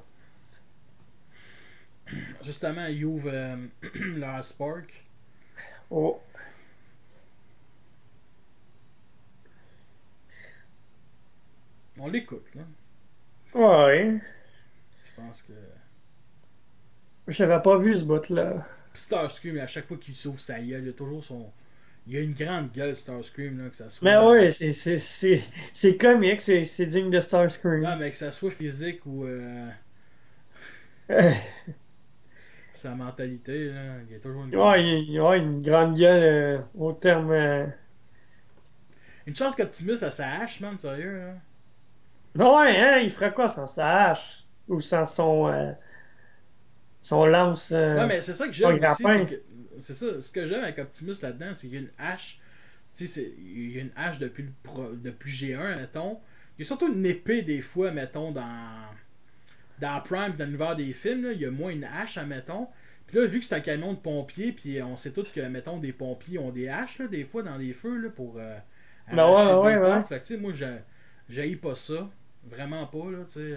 Justement, ils ouvrent leur Spark. Oh. On l'écoute, là. Ouais. Je pense que. J'avais pas vu ce bout-là. Puis Starscream, à chaque fois qu'il s'ouvre sa gueule, il a toujours Il y a une grande gueule Starscream, là, que ça soit. Mais ouais, c'est comique, c'est digne de Starscream. Non, mais que ça soit physique ou Euh, sa mentalité, là, il y a toujours une grande. ouais, il a une grande gueule au terme. Une chance qu'Optimus a sa hache, man, sérieux, là. Ouais, hein, il ferait quoi sans sa hache? Ou sans son lance, Ouais, mais c'est ça que son j'aime aussi, c'est grappin? que. C'est ça, ce que j'aime avec Optimus là-dedans, c'est qu'il y a une hache. Tu sais, il y a une hache depuis G1, mettons. Il y a surtout une épée, des fois, mettons, dans Prime, dans l'univers des films, là, il y a moins une hache, admettons. Puis là, vu que c'est un camion de pompiers, puis on sait tous que, mettons, des pompiers ont des haches, là, des fois, dans les feux, là, pour Ben arracher ouais, des ouais, ouais. portes. Fait que, tu sais, moi, j'haïs pas ça. Vraiment pas, là, tu sais.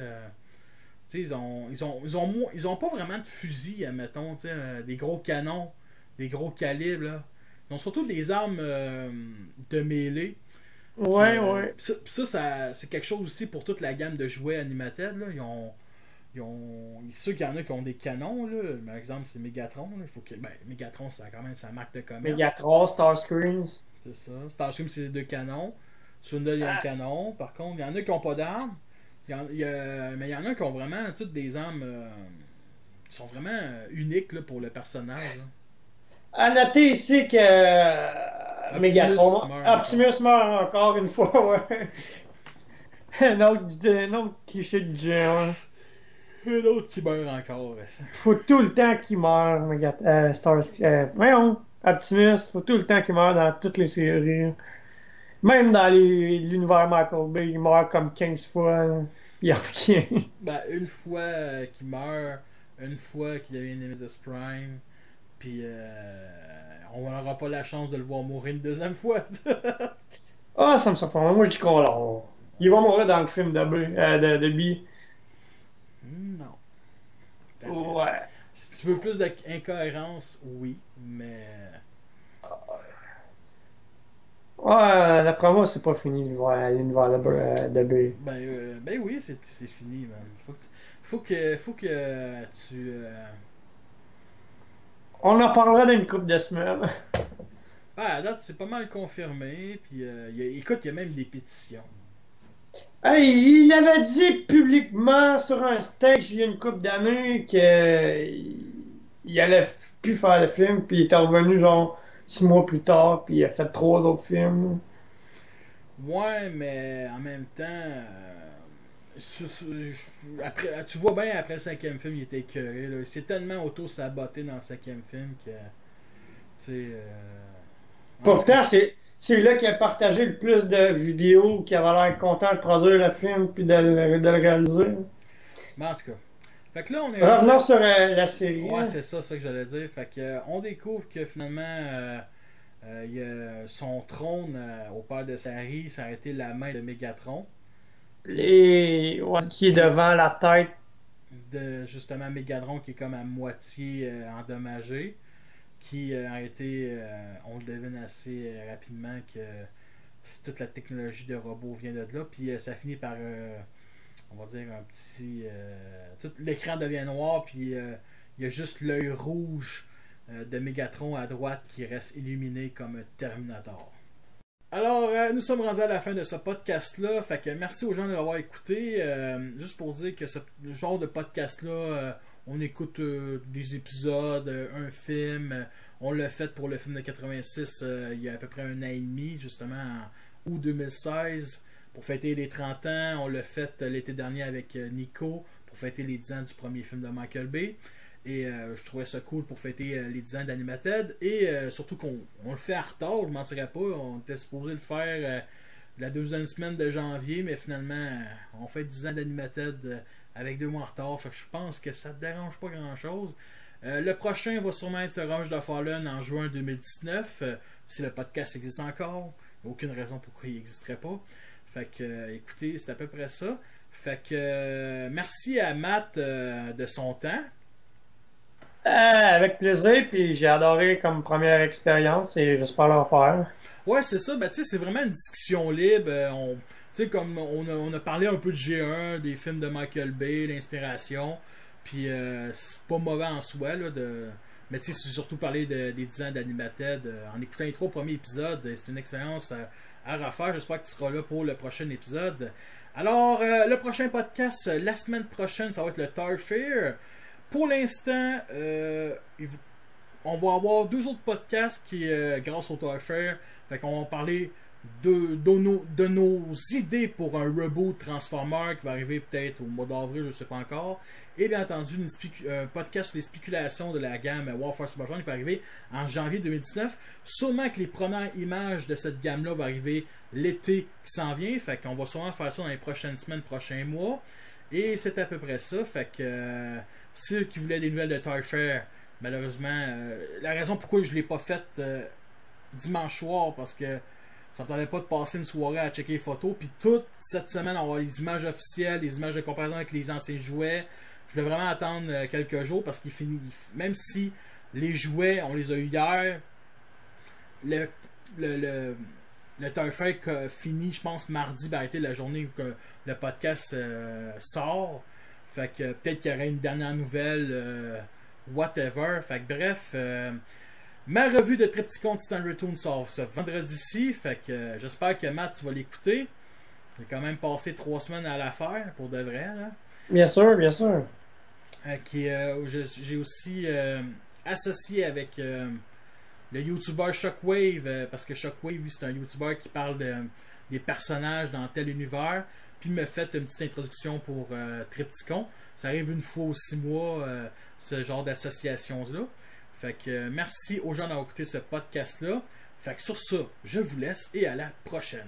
Tu sais, ils ont pas vraiment de fusil, admettons, tu sais, des gros canons, des gros calibres, là. Ils ont surtout des armes de mêlée. Puis, Ouais, ouais. c'est quelque chose aussi pour toute la gamme de jouets Animated, là. Ceux qu'il y en a qui ont des canons, là. Par exemple, c'est Megatron, là. Il faut que, ben, Megatron, c'est quand même sa marque de commerce. Megatron, Starscreams. C'est ça. Starscream, c'est 2 canons. Sundel, il y a un Ah, canon. Par contre, il y en a qui n'ont pas d'armes. Mais il y en a qui ont vraiment toutes des armes qui sont vraiment uniques là, pour le personnage, là. à noter ici que Optimus Megatron, meurt encore. Optimus meurt encore une fois, ouais. Un autre cliché de géant. Un autre qui meurt encore. Ça. Faut tout le temps qu'il meurt, voyons, Optimus, faut tout le temps qu'il meurt dans toutes les séries. Même dans l'univers Michael Bay, il meurt comme 15 fois, là. Il revient. Ben, une fois qu'il meurt, une fois qu'il devient Nemesis Prime, puis on n'aura pas la chance de le voir mourir une deuxième fois. Ah, ça me surprend. Moi, je dis qu'on l'a. Il va mourir dans le film de B. Non. Parce que Ouais. si tu veux plus d'incohérence, oui, mais. Ouais, d'après moi, c'est pas fini l'univers de B. Ben oui, c'est fini, man. Faut que tu. On en parlera dans une couple de semaines. Ben, à date, c'est pas mal confirmé. Puis, écoute, il y a même des pétitions. Hey, il avait dit publiquement sur un stage il y a une couple d'années qu'il allait plus faire le film, puis il était revenu genre 6 mois plus tard, puis il a fait 3 autres films. Ouais, mais en même temps. Après, tu vois bien, après le 5e film, il était écœuré, là. Il s'est tellement auto-saboté dans le 5e film que. Tu sais. En tout cas. Pourtant, c'est là qu'il a partagé le plus de vidéos, qui avait l'air content de produire le film, puis de le réaliser. Mais en tout cas. Fait que là, on est rendu. Revenons sur la série, Ouais, hein. c'est ça que j'allais dire. Fait que, on découvre que finalement, son trône au père de Sari, ça a été la main de Megatron. Puis Ouais, qui est devant la tête. de justement Megatron qui est comme à moitié endommagé. Qui a été, on le devine assez rapidement que toute la technologie de robot vient de là. Puis ça finit par, on va dire, un petit. Tout l'écran devient noir, puis il y a juste l'œil rouge de Megatron à droite qui reste illuminé comme un Terminator. Alors, nous sommes rendus à la fin de ce podcast-là. Fait que merci aux gens de l'avoir écouté. Juste pour dire que ce genre de podcast-là, on écoute des épisodes, un film. On l'a fait pour le film de 86 il y a à peu près 1 an et demi, justement en août 2016, pour fêter les 30 ans. On l'a fait l'été dernier avec Nico, pour fêter les 10 ans du premier film de Michael Bay. Et je trouvais ça cool pour fêter les 10 ans d'Animated. Et surtout qu'on le fait en retard, je ne mentirais pas. On était supposé le faire la deuxième semaine de janvier, mais finalement, on fait 10 ans d'Animated avec 2 mois en retard. Fait que je pense que ça ne te dérange pas grand-chose. Le prochain va sûrement être Revenge of the Fallen en juin 2019. Si le podcast existe encore, il n'y a aucune raison pourquoi il n'existerait pas. Fait que, écoutez, c'est à peu près ça. Fait que, merci à Matt de son temps. Avec plaisir, puis j'ai adoré comme première expérience et j'espère le refaire. Ouais, c'est ça. Ben, tu sais, c'est vraiment une discussion libre. Tu sais, comme on a parlé un peu de G1, des films de Michael Bay, l'inspiration. Puis c'est pas mauvais en soi là, Mais tu sais, c'est surtout parler des 10 ans d'Animated. En écoutant les 3 premiers épisodes, c'est une expérience à refaire. J'espère que tu seras là pour le prochain épisode. Alors, le prochain podcast, la semaine prochaine, ça va être le Toy Fair. Pour l'instant, on va avoir 2 autres podcasts qui, grâce au Toy Fair, fait qu'on va parler de nos idées pour un reboot Transformer qui va arriver peut-être au mois d'avril, je ne sais pas encore. Et bien entendu, un podcast sur les spéculations de la gamme Warfare Cybertron qui va arriver en janvier 2019. Sûrement que les premières images de cette gamme-là vont arriver l'été qui s'en vient. Fait qu'on va sûrement faire ça dans les prochaines semaines, prochains mois. Et c'est à peu près ça. Fait que ceux qui voulaient des nouvelles de Toy Fair, malheureusement, la raison pourquoi je ne l'ai pas faite dimanche soir, parce que ça ne me tentait pas de passer une soirée à checker les photos. Puis toute cette semaine, on va avoir les images officielles, les images de comparaison avec les anciens jouets. Je voulais vraiment attendre quelques jours parce qu'il finit. Même si les jouets, on les a eu hier, le Toy Fair finit, je pense, mardi, va été la journée où le podcast sort. Fait que peut-être qu'il y aurait une dernière nouvelle, whatever. Fait que bref. Ma revue de Triptychon Titan Return sort ce vendredi-ci, fait que j'espère que Matt, tu vas l'écouter. J'ai quand même passé 3 semaines à l'affaire, pour de vrai. Là. Bien sûr, bien sûr. J'ai aussi associé avec le YouTuber Shockwave, parce que Shockwave, lui, c'est un YouTuber qui parle des personnages dans tel univers, puis il me fait une petite introduction pour Triptychon. Ça arrive une fois aux 6 mois, ce genre d'association-là. Fait que merci aux gens d'avoir écouté ce podcast-là. Fait que sur ça, je vous laisse et à la prochaine.